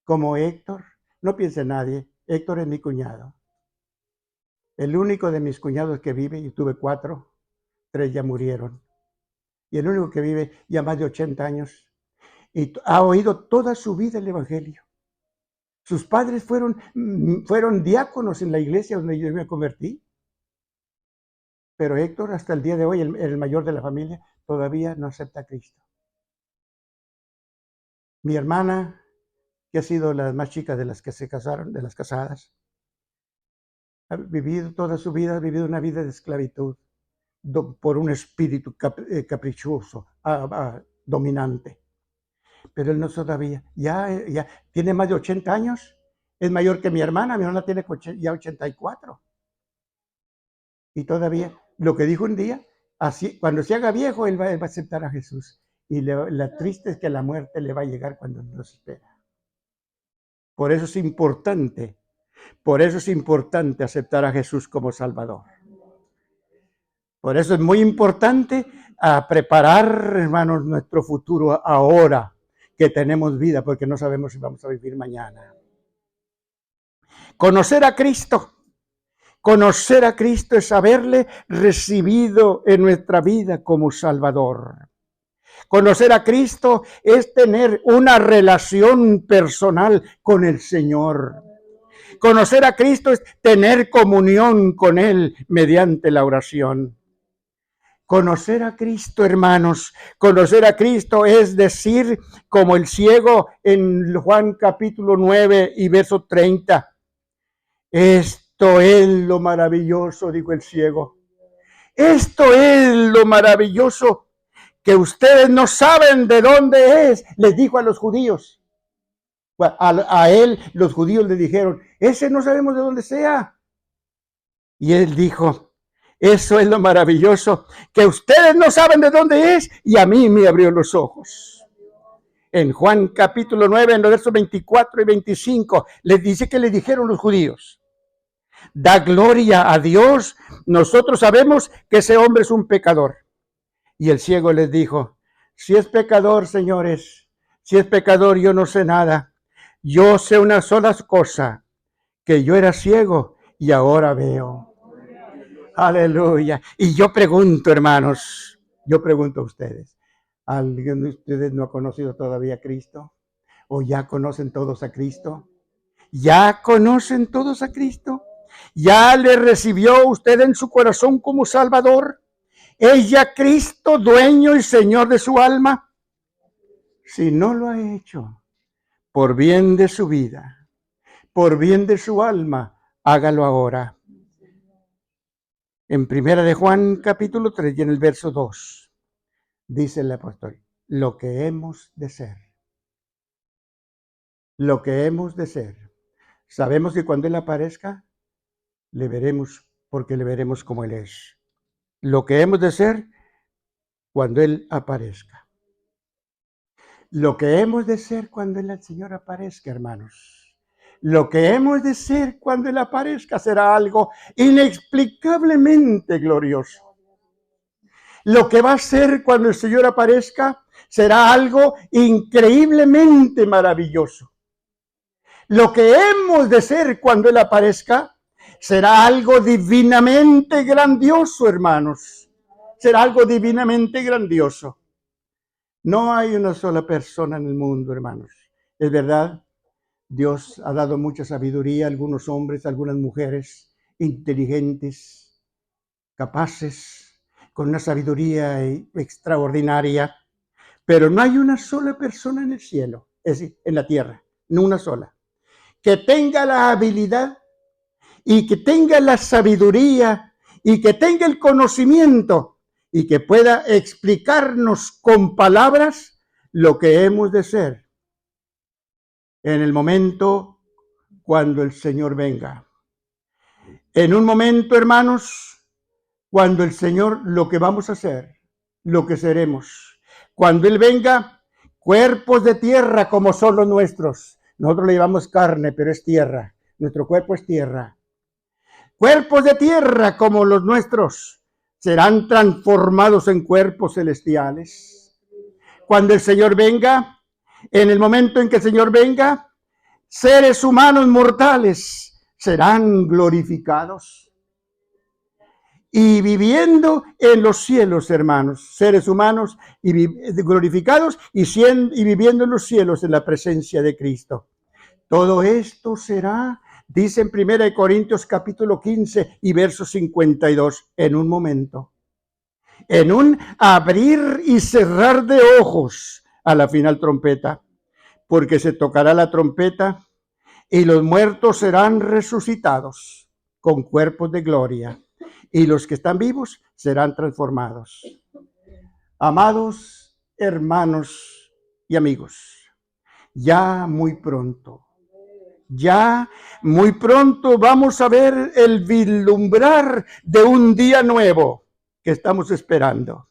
Como Héctor, no piense nadie, Héctor es mi cuñado. El único de mis cuñados que vive, y tuve 4, 3 ya murieron. Y el único que vive ya más de 80 años y ha oído toda su vida el Evangelio. Sus padres fueron diáconos en la iglesia donde yo me convertí. Pero Héctor, hasta el día de hoy, el mayor de la familia, todavía no acepta a Cristo. Mi hermana, que ha sido la más chica de las que se casaron, de las casadas, ha vivido toda su vida, ha vivido una vida de esclavitud por un espíritu caprichoso, dominante. Pero él no todavía, ya tiene más de 80 años, es mayor que mi hermana tiene ya 84. Y todavía, lo que dijo un día, así, cuando se haga viejo, él va a aceptar a Jesús. Y la triste es que la muerte le va a llegar cuando no se espera. Por eso es importante aceptar a Jesús como Salvador. Por eso es muy importante preparar, hermanos, nuestro futuro ahora que tenemos vida, porque no sabemos si vamos a vivir mañana. Conocer a Cristo es haberle recibido en nuestra vida como Salvador. Conocer a Cristo es tener una relación personal con el Señor. Conocer a Cristo es tener comunión con Él mediante la oración. Conocer a Cristo, hermanos, conocer a Cristo es decir, como el ciego en Juan capítulo 9 y verso 30. Esto es lo maravilloso, dijo el ciego. Esto es lo maravilloso, que ustedes no saben de dónde es, les dijo a los judíos. A él los judíos le dijeron, ese no sabemos de dónde sea. Y él dijo, eso es lo maravilloso, que ustedes no saben de dónde es y a mí me abrió los ojos. En Juan capítulo 9, en los versos 24 y 25, les dice que le dijeron los judíos, da gloria a Dios, nosotros sabemos que ese hombre es un pecador. Y el ciego les dijo, si es pecador, señores, si es pecador, yo no sé nada. Yo sé una sola cosa, que yo era ciego y ahora veo. Aleluya. Y yo pregunto, hermanos, a ustedes, ¿alguien de ustedes no ha conocido todavía a Cristo? ¿O ya conocen todos a Cristo? ¿Ya conocen todos a Cristo? ¿Ya le recibió usted en su corazón como Salvador? ¿Es ya Cristo dueño y Señor de su alma? Si no lo ha hecho, por bien de su vida, por bien de su alma, hágalo ahora. En Primera de Juan capítulo 3 y en el verso 2, dice el apóstol, lo que hemos de ser. Lo que hemos de ser. Sabemos que cuando Él aparezca, le veremos, porque le veremos como Él es. Lo que hemos de ser cuando Él aparezca. Lo que hemos de ser cuando el Señor aparezca, hermanos. Lo que hemos de ser cuando Él aparezca será algo inexplicablemente glorioso. Lo que va a ser cuando el Señor aparezca será algo increíblemente maravilloso. Lo que hemos de ser cuando Él aparezca será algo divinamente grandioso, hermanos. Será algo divinamente grandioso. No hay una sola persona en el mundo, hermanos. Es verdad, Dios ha dado mucha sabiduría a algunos hombres, a algunas mujeres inteligentes, capaces, con una sabiduría extraordinaria, pero no hay una sola persona en el cielo, es decir, en la tierra, no una sola, que tenga la habilidad y que tenga la sabiduría y que tenga el conocimiento y que pueda explicarnos con palabras lo que hemos de ser en el momento cuando el Señor venga. En un momento, hermanos, cuando el Señor, lo que vamos a hacer, lo que seremos. Cuando Él venga, cuerpos de tierra como son los nuestros. Nosotros le llamamos carne, pero es tierra. Nuestro cuerpo es tierra. Cuerpos de tierra como los nuestros serán transformados en cuerpos celestiales. Cuando el Señor venga, en el momento en que el Señor venga, seres humanos mortales serán glorificados. Y viviendo en los cielos, hermanos, seres humanos glorificados y viviendo en los cielos en la presencia de Cristo. Todo esto será, dice en 1 Corintios capítulo 15 y verso 52, en un momento. en un abrir y cerrar de ojos a la final trompeta, porque se tocará la trompeta y los muertos serán resucitados con cuerpos de gloria y los que están vivos serán transformados. Amados hermanos y amigos, ya muy pronto vamos a ver el vislumbrar de un día nuevo que estamos esperando.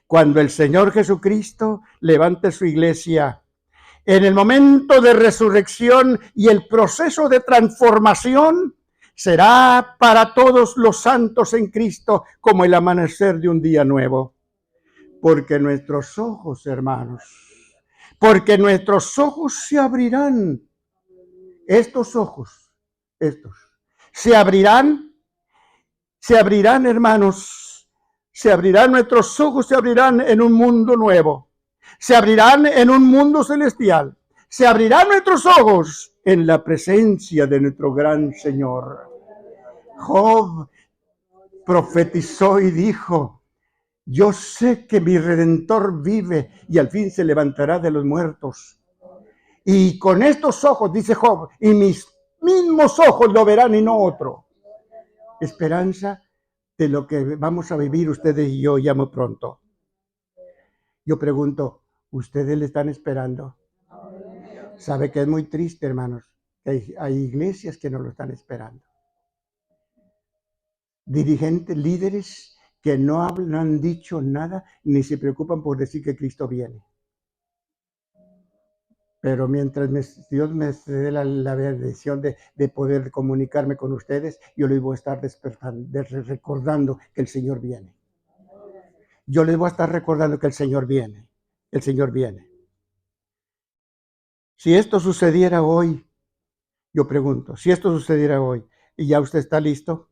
Cuando el Señor Jesucristo levante su iglesia, en el momento de resurrección y el proceso de transformación, será para todos los santos en Cristo como el amanecer de un día nuevo. Porque nuestros ojos, hermanos, porque nuestros ojos se abrirán. Estos ojos, se abrirán, hermanos, se abrirán nuestros ojos, se abrirán en un mundo nuevo, se abrirán en un mundo celestial, se abrirán nuestros ojos en la presencia de nuestro gran Señor. Job profetizó y dijo: yo sé que mi Redentor vive y al fin se levantará de los muertos. Y con estos ojos, dice Job, y mis mismos ojos lo verán y no otro. Esperanza de lo que vamos a vivir ustedes y yo ya muy pronto. Yo pregunto, ¿ustedes le están esperando? Sabe que es muy triste, hermanos, que hay iglesias que no lo están esperando. Dirigentes, líderes que no han dicho nada ni se preocupan por decir que Cristo viene. Pero mientras Dios me dé la bendición de poder comunicarme con ustedes, yo les voy a estar despertando, recordando que el Señor viene. Yo les voy a estar recordando que el Señor viene. El Señor viene. Si esto sucediera hoy, yo pregunto, si esto sucediera hoy, ¿y ya usted está listo?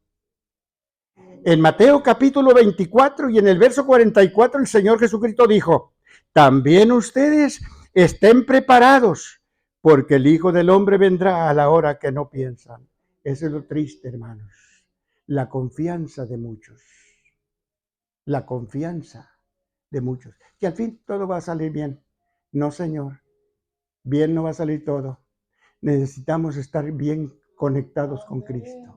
En Mateo capítulo 24 y en el verso 44 el Señor Jesucristo dijo: también ustedes estén preparados, porque el Hijo del Hombre vendrá a la hora que no piensan. Eso es lo triste, hermanos. La confianza de muchos. La confianza de muchos. Que al fin todo va a salir bien. No, Señor. Bien no va a salir todo. Necesitamos estar bien conectados con Cristo.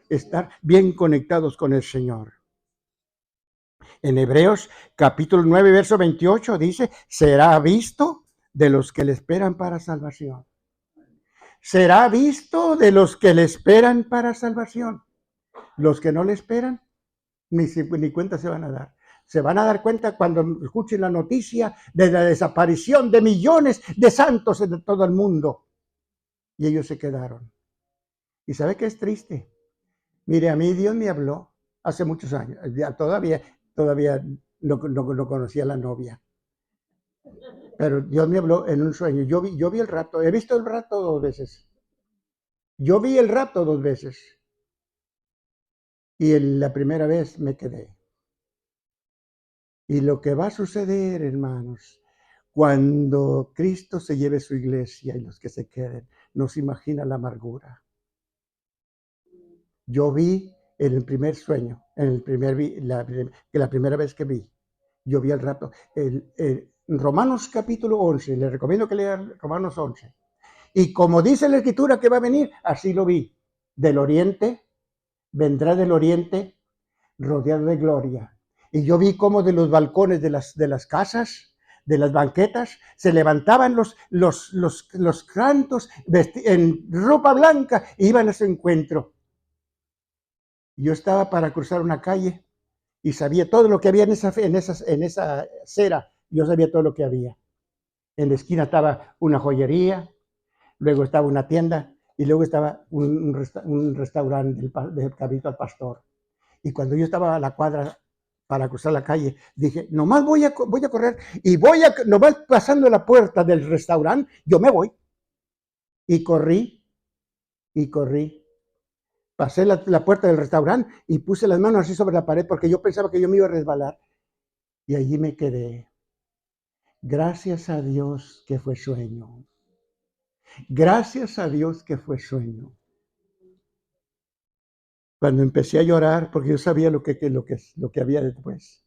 Estar bien conectados con el Señor. En Hebreos capítulo 9, verso 28 dice: será visto de los que le esperan para salvación. Será visto de los que le esperan para salvación. Los que no le esperan, ni cuenta se van a dar. Se van a dar cuenta cuando escuchen la noticia de la desaparición de millones de santos de todo el mundo. Y ellos se quedaron. ¿Y sabe qué es triste? Mire, a mí Dios me habló hace muchos años. Todavía no conocía a la novia. Pero Dios me habló en un sueño. Yo vi el rapto. He visto el rapto 2 veces. Yo vi el rapto 2 veces. Y la primera vez me quedé. Y lo que va a suceder, hermanos, cuando Cristo se lleve su iglesia y los que se queden, no se imagina la amargura. Yo vi en el primer sueño, la primera vez que vi, yo vi el rapto. Romanos capítulo 11, les recomiendo que lean Romanos 11. Y como dice la Escritura que va a venir, así lo vi. Del oriente, vendrá del oriente rodeado de gloria. Y yo vi cómo de los balcones de las casas, de las banquetas, se levantaban los cantos en ropa blanca e iban a su encuentro. Yo estaba para cruzar una calle y sabía todo lo que había en esa acera. Yo sabía todo lo que había. En la esquina estaba una joyería, luego estaba una tienda y luego estaba un restaurante del Cabrito al Pastor. Y cuando yo estaba a la cuadra para cruzar la calle, dije, nomás voy a correr y nomás pasando la puerta del restaurante, yo me voy. Y corrí. Pasé la puerta del restaurante y puse las manos así sobre la pared porque yo pensaba que yo me iba a resbalar. Y allí me quedé. Gracias a Dios que fue sueño. Gracias a Dios que fue sueño. Cuando empecé a llorar, porque yo sabía lo que había después.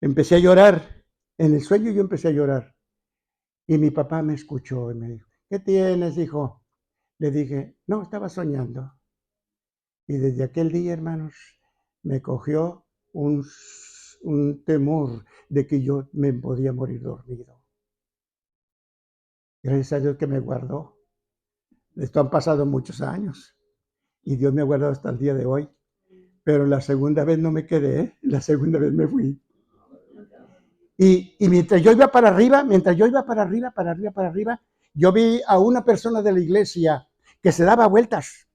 Empecé a llorar. En el sueño yo empecé a llorar. Y mi papá me escuchó y me dijo, ¿qué tienes, hijo? Le dije, no, estaba soñando. Y desde aquel día, hermanos, me cogió un temor de que yo me podía morir dormido. Gracias a Dios que me guardó. Esto han pasado muchos años y Dios me ha guardado hasta el día de hoy. Pero la segunda vez no me quedé, la segunda vez me fui. Y mientras yo iba para arriba, para arriba, yo vi a una persona de la iglesia que se daba vueltas,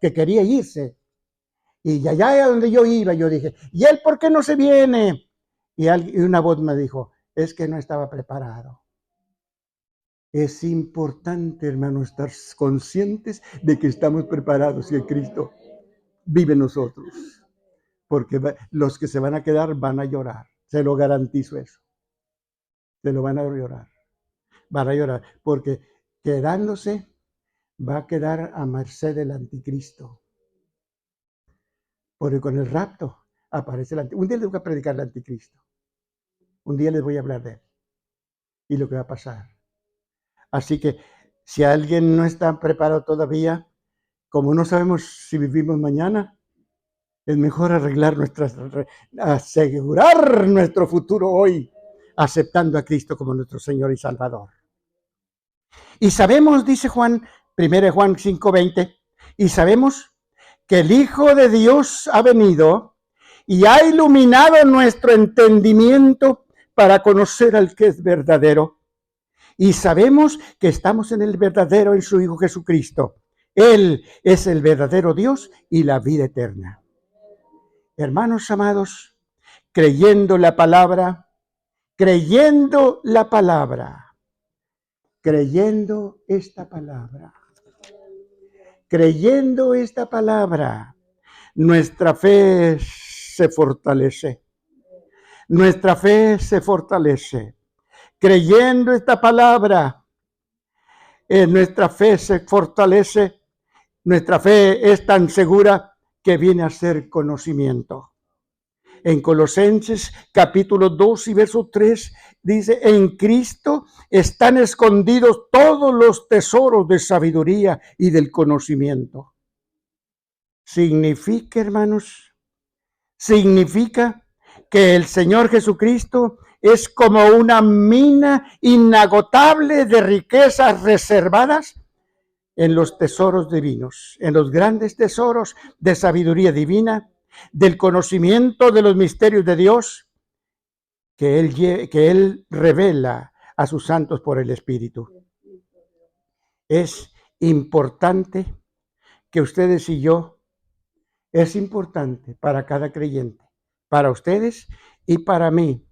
que quería irse. Y allá a donde yo iba, yo dije, ¿y él por qué no se viene? Y una voz me dijo, es que no estaba preparado. Es importante, hermano, estar conscientes de que estamos preparados y que Cristo vive en nosotros. Porque los que se van a quedar van a llorar. Se lo garantizo eso. Se lo van a llorar. Van a llorar. Porque quedándose va a quedar a merced del anticristo. Porque con el rapto aparece el anticristo. Un día les voy a predicar el anticristo. Un día les voy a hablar de él. Y lo que va a pasar. Así que si alguien no está preparado todavía, como no sabemos si vivimos mañana, es mejor asegurar nuestro futuro hoy, aceptando a Cristo como nuestro Señor y Salvador. Y sabemos, dice Juan, 1 Juan 5:20, y sabemos que el Hijo de Dios ha venido y ha iluminado nuestro entendimiento para conocer al que es verdadero. Y sabemos que estamos en el verdadero, en su Hijo Jesucristo. Él es el verdadero Dios y la vida eterna. Hermanos amados, creyendo la palabra, creyendo esta palabra, nuestra fe se fortalece. Creyendo esta palabra, nuestra fe se fortalece. Nuestra fe es tan segura que viene a ser conocimiento. En Colosenses capítulo 2 y verso 3 dice, en Cristo están escondidos todos los tesoros de sabiduría y del conocimiento. Significa, hermanos, que el Señor Jesucristo es como una mina inagotable de riquezas reservadas en los tesoros divinos, en los grandes tesoros de sabiduría divina, del conocimiento de los misterios de Dios que Él revela a sus santos por el Espíritu. Es importante que ustedes y yo, es importante para cada creyente, para ustedes y para mí,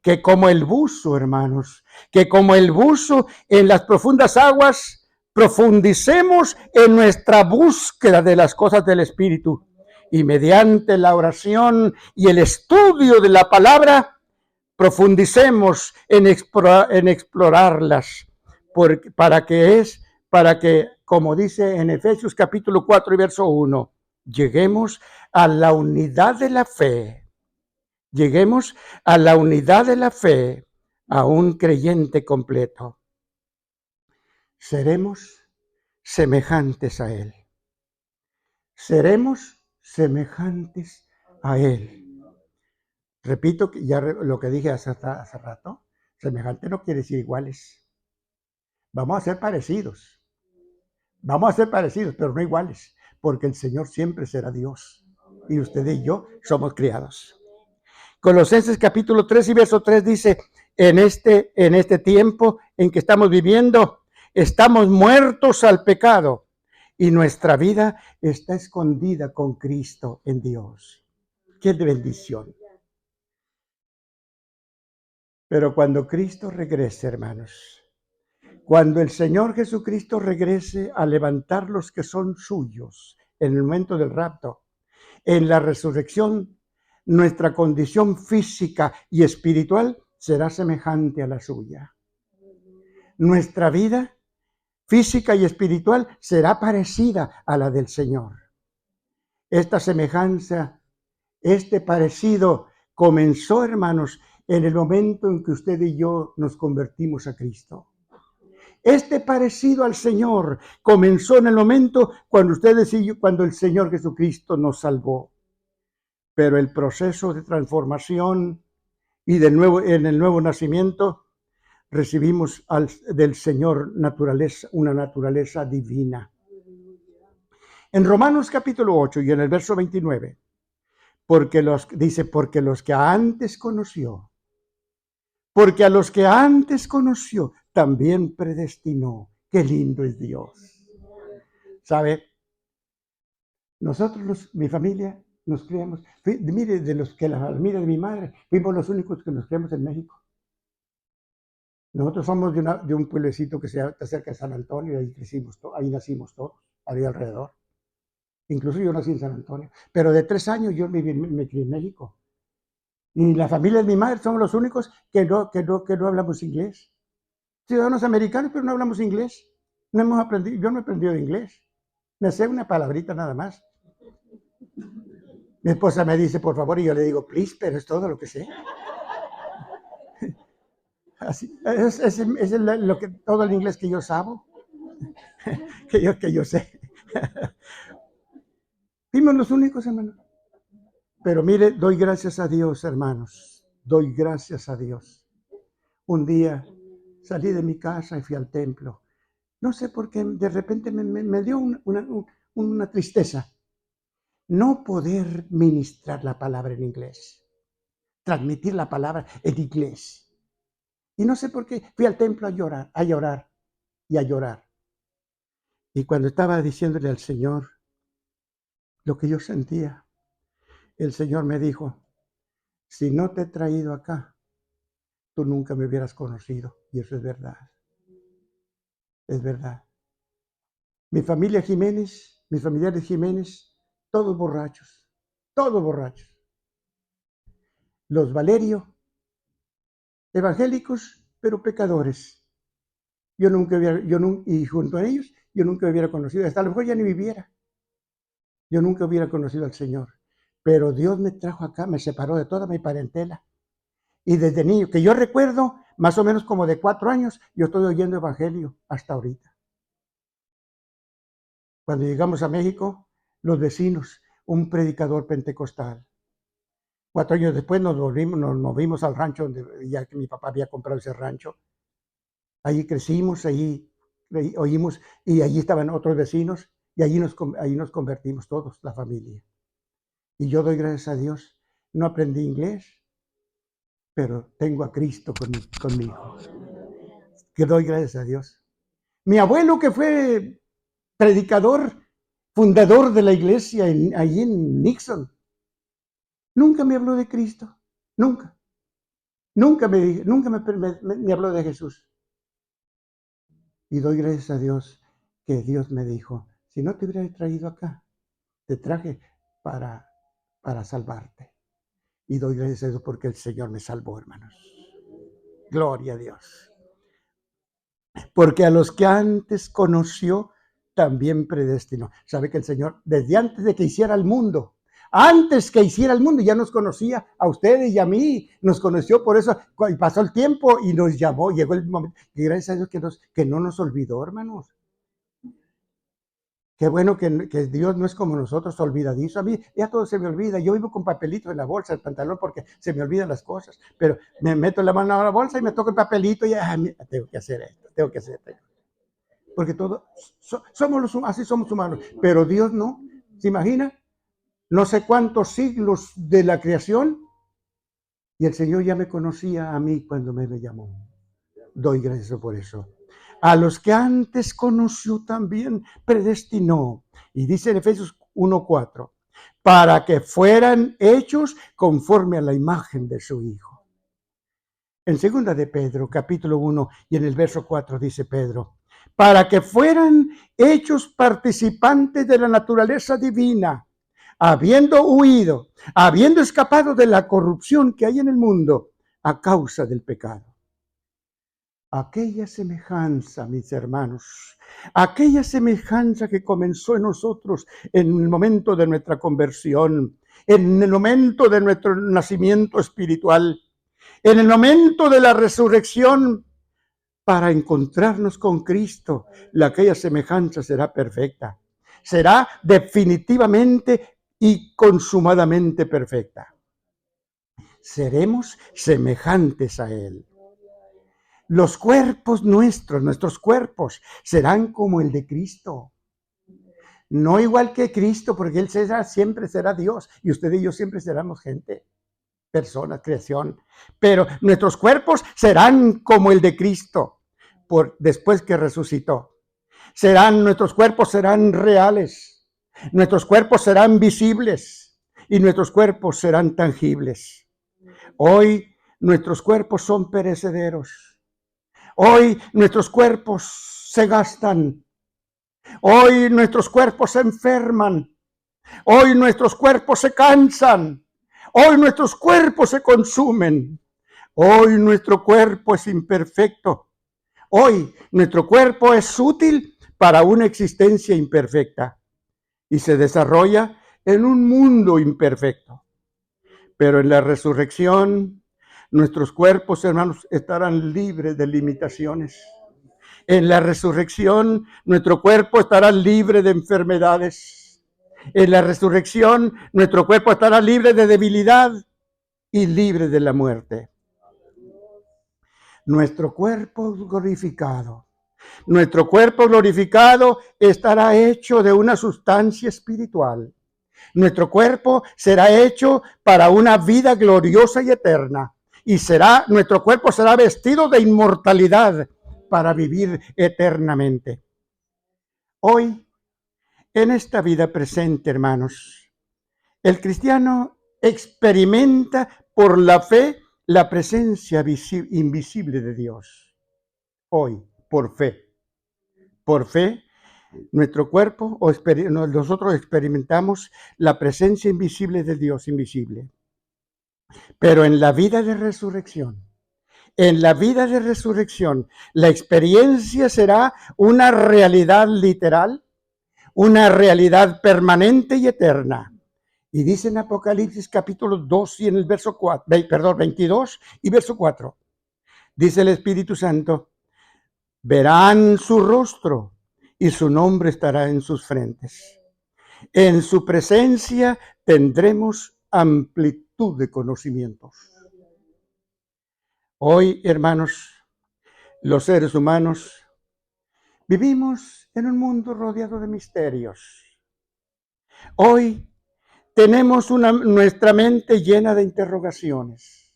que como el buzo, hermanos, que como el buzo en las profundas aguas, profundicemos en nuestra búsqueda de las cosas del Espíritu y mediante la oración y el estudio de la palabra, profundicemos en explorarlas, para que, como dice en Efesios capítulo 4 y verso 1, lleguemos a la unidad de la fe. Lleguemos a la unidad de la fe, a un creyente completo. Seremos semejantes a Él. Seremos semejantes a Él. Repito ya lo que dije hace rato. Semejante no quiere decir iguales. Vamos a ser parecidos. Pero no iguales. Porque el Señor siempre será Dios. Y ustedes y yo somos criados. Colosenses capítulo 3 y verso 3 dice, en este tiempo en que estamos viviendo, estamos muertos al pecado y nuestra vida está escondida con Cristo en Dios. ¡Qué bendición! Pero cuando Cristo regrese, hermanos, cuando el Señor Jesucristo regrese a levantar los que son suyos en el momento del rapto, en la resurrección, nuestra condición física y espiritual será semejante a la suya. Nuestra vida física y espiritual será parecida a la del Señor. Esta semejanza, este parecido comenzó, hermanos, en el momento en que usted y yo nos convertimos a Cristo. Este parecido al Señor comenzó en el momento cuando ustedes y yo, cuando el Señor Jesucristo nos salvó. Pero el proceso de transformación y de nuevo, en el nuevo nacimiento, recibimos del Señor una naturaleza divina. En Romanos capítulo 8 y en el verso 29, porque los que antes conoció, porque a los que antes conoció, también predestinó. Qué lindo es Dios. ¿Sabe? Nosotros, mi familia, nos criamos. Mire, de los que la familia de mi madre, fuimos los únicos que nos criamos en México. Nosotros somos de un pueblecito que está cerca de San Antonio, y ahí crecimos, ahí nacimos todos, ahí alrededor. Incluso yo nací en San Antonio. Pero de 3 años yo me crié en México. Y la familia de mi madre somos los únicos que no hablamos inglés. Ciudadanos americanos, pero no hablamos inglés. No hemos aprendido, yo no he aprendido inglés. Me sé una palabrita nada más. Mi esposa me dice, por favor, y yo le digo, please, pero es todo lo que sé. Así, es todo el inglés que yo sabo, que yo sé. Fuimos los únicos, hermanos. Pero mire, doy gracias a Dios, hermanos. Doy gracias a Dios. Un día salí de mi casa y fui al templo. No sé por qué, de repente me dio una tristeza. No poder ministrar la palabra en inglés. Transmitir la palabra en inglés. Y no sé por qué, fui al templo a llorar y a llorar. Y cuando estaba diciéndole al Señor lo que yo sentía, el Señor me dijo, si no te he traído acá, tú nunca me hubieras conocido. Y eso es verdad. Es verdad. Mi familia Jiménez, mis familiares Jiménez, todos borrachos. Todos borrachos. Los Valerio, evangélicos, pero pecadores. Y junto a ellos, yo nunca hubiera conocido, hasta a lo mejor ya ni viviera. Yo nunca hubiera conocido al Señor. Pero Dios me trajo acá, me separó de toda mi parentela. Y desde niño, que yo recuerdo, más o menos como de 4 años, yo estoy oyendo evangelio hasta ahorita. Cuando llegamos a México, los vecinos, un predicador pentecostal. 4 años después nos movimos al rancho, ya que mi papá había comprado ese rancho. Allí crecimos, allí oímos, y allí estaban otros vecinos, y allí nos convertimos todos, la familia. Y yo doy gracias a Dios. No aprendí inglés, pero tengo a Cristo conmigo. Que doy gracias a Dios. Mi abuelo, que fue predicador, fundador de la iglesia allí en Nixon, nunca me habló de Cristo. Nunca. Nunca me habló de Jesús. Y doy gracias a Dios que Dios me dijo, si no te hubiera traído acá, te traje para salvarte. Y doy gracias a Dios porque el Señor me salvó, hermanos. Gloria a Dios. Porque a los que antes conoció, también predestinó. Sabe que el Señor, desde antes de que hiciera el mundo, antes que hiciera el mundo, ya nos conocía a ustedes y a mí, nos conoció, por eso y pasó el tiempo y nos llamó, llegó el momento, y gracias a Dios que no nos olvidó, hermanos. Qué bueno que Dios no es como nosotros, olvidadizo. A mí ya todo se me olvida. Yo vivo con papelitos en la bolsa, el pantalón, porque se me olvidan las cosas. Pero me meto la mano a la bolsa y me toco el papelito y tengo que hacer esto, tengo que hacer esto. Porque así somos humanos. Pero Dios no. ¿Se imagina? No sé cuántos siglos de la creación y el Señor ya me conocía a mí cuando me llamó. Doy gracias por eso. A los que antes conoció también predestinó. Y dice en Efesios 1:4, para que fueran hechos conforme a la imagen de su Hijo. En 2 de Pedro, capítulo 1, y en el verso 4 dice Pedro, para que fueran hechos participantes de la naturaleza divina, habiendo huido, habiendo escapado de la corrupción que hay en el mundo a causa del pecado. aquella semejanza, mis hermanos, aquella semejanza que comenzó en nosotros en el momento de nuestra conversión, en el momento de nuestro nacimiento espiritual, en el momento de la resurrección, para encontrarnos con Cristo, aquella semejanza será perfecta, será definitivamente y consumadamente perfecta. Seremos semejantes a Él. Los cuerpos nuestros cuerpos, serán como el de Cristo. No igual que Cristo, porque Él siempre será Dios, y usted y yo siempre seremos gente, personas, creación. Pero nuestros cuerpos serán como el de Cristo, después que resucitó. Nuestros cuerpos serán reales, nuestros cuerpos serán visibles, y nuestros cuerpos serán tangibles. Hoy nuestros cuerpos son perecederos. Hoy nuestros cuerpos se gastan. Hoy nuestros cuerpos se enferman. Hoy nuestros cuerpos se cansan. Hoy nuestros cuerpos se consumen. Hoy nuestro cuerpo es imperfecto. Hoy nuestro cuerpo es útil para una existencia imperfecta y se desarrolla en un mundo imperfecto. Pero en la resurrección, nuestros cuerpos, hermanos, estarán libres de limitaciones. En la resurrección, nuestro cuerpo estará libre de enfermedades. En la resurrección, nuestro cuerpo estará libre de debilidad y libre de la muerte. Nuestro cuerpo glorificado estará hecho de una sustancia espiritual. Nuestro cuerpo será hecho para una vida gloriosa y eterna. Y nuestro cuerpo será vestido de inmortalidad para vivir eternamente. Hoy, en esta vida presente, hermanos, el cristiano experimenta por la fe la presencia invisible de Dios. Hoy, por fe. Por fe, nuestro cuerpo, nosotros experimentamos la presencia invisible de Dios invisible. Pero en la vida de resurrección, la experiencia será una realidad literal, una realidad permanente y eterna. Y dice en Apocalipsis capítulo 2 y en el verso 22 y verso 4, dice el Espíritu Santo, verán su rostro y su nombre estará en sus frentes. En su presencia tendremos amplitud de conocimientos. Hoy, hermanos, los seres humanos vivimos en un mundo rodeado de misterios. Hoy tenemos nuestra mente llena de interrogaciones.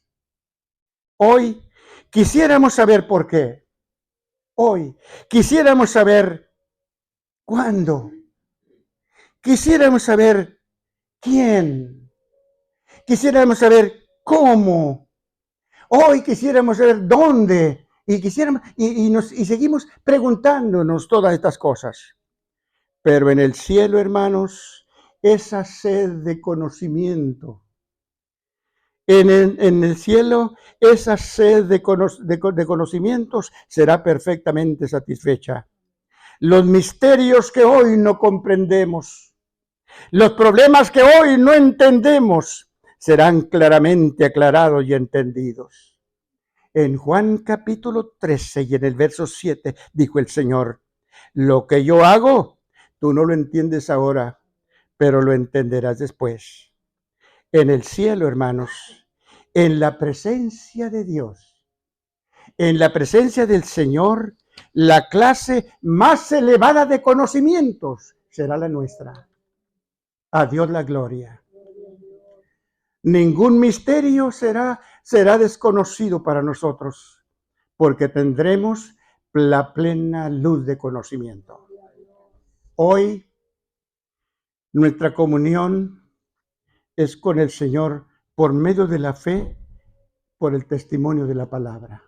Hoy quisiéramos saber por qué. Hoy quisiéramos saber cuándo. Quisiéramos saber quién. Quisiéramos saber cómo. Hoy quisiéramos saber dónde. Y seguimos preguntándonos todas estas cosas. Pero en el cielo, hermanos, esa sed de conocimiento. En el cielo, esa sed de conocimientos será perfectamente satisfecha. Los misterios que hoy no comprendemos, los problemas que hoy no entendemos, serán claramente aclarados y entendidos. En Juan capítulo 13 y en el verso 7 dijo el Señor, lo que yo hago, tú no lo entiendes ahora, pero lo entenderás después. En el cielo, hermanos, en la presencia de Dios, en la presencia del Señor, la clase más elevada de conocimientos será la nuestra. A Dios la gloria. Ningún misterio será desconocido para nosotros, porque tendremos la plena luz de conocimiento. Hoy, nuestra comunión es con el Señor por medio de la fe, por el testimonio de la palabra.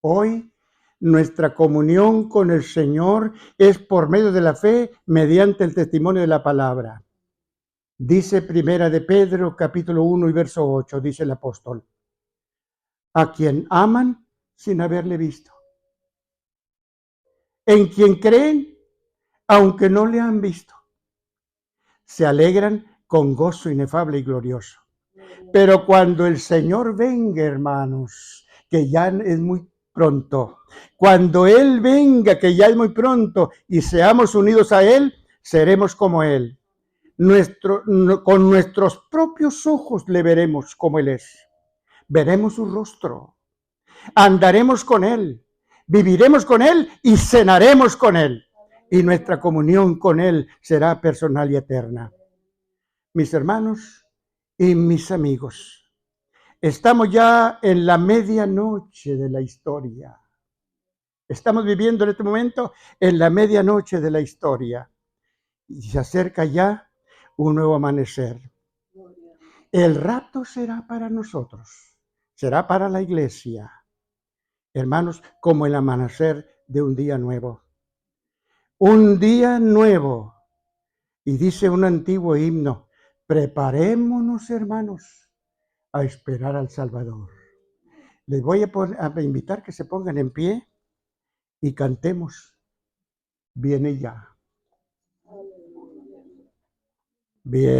Hoy, nuestra comunión con el Señor es por medio de la fe, mediante el testimonio de la palabra. Dice Primera de Pedro, capítulo 1 y verso 8, dice el apóstol, a quien aman sin haberle visto. en quien creen, aunque no le han visto. Se alegran con gozo inefable y glorioso. Pero cuando el Señor venga, hermanos, que ya es muy pronto, cuando Él venga, que ya es muy pronto, y seamos unidos a Él, seremos como Él. Con nuestros propios ojos le veremos como Él es. Veremos su rostro, andaremos con Él, viviremos con Él y cenaremos con Él. Y nuestra comunión con Él será personal y eterna. Mis hermanos y mis amigos, estamos ya en la medianoche de la historia. Estamos viviendo en este momento en la medianoche de la historia. Y se acerca ya un nuevo amanecer. El rapto será para nosotros, será para la iglesia, hermanos, como el amanecer de un día nuevo. Un día nuevo. Y dice un antiguo himno, preparémonos, hermanos, a esperar al Salvador. Les voy a invitar que se pongan en pie y cantemos. Viene ya. Bien.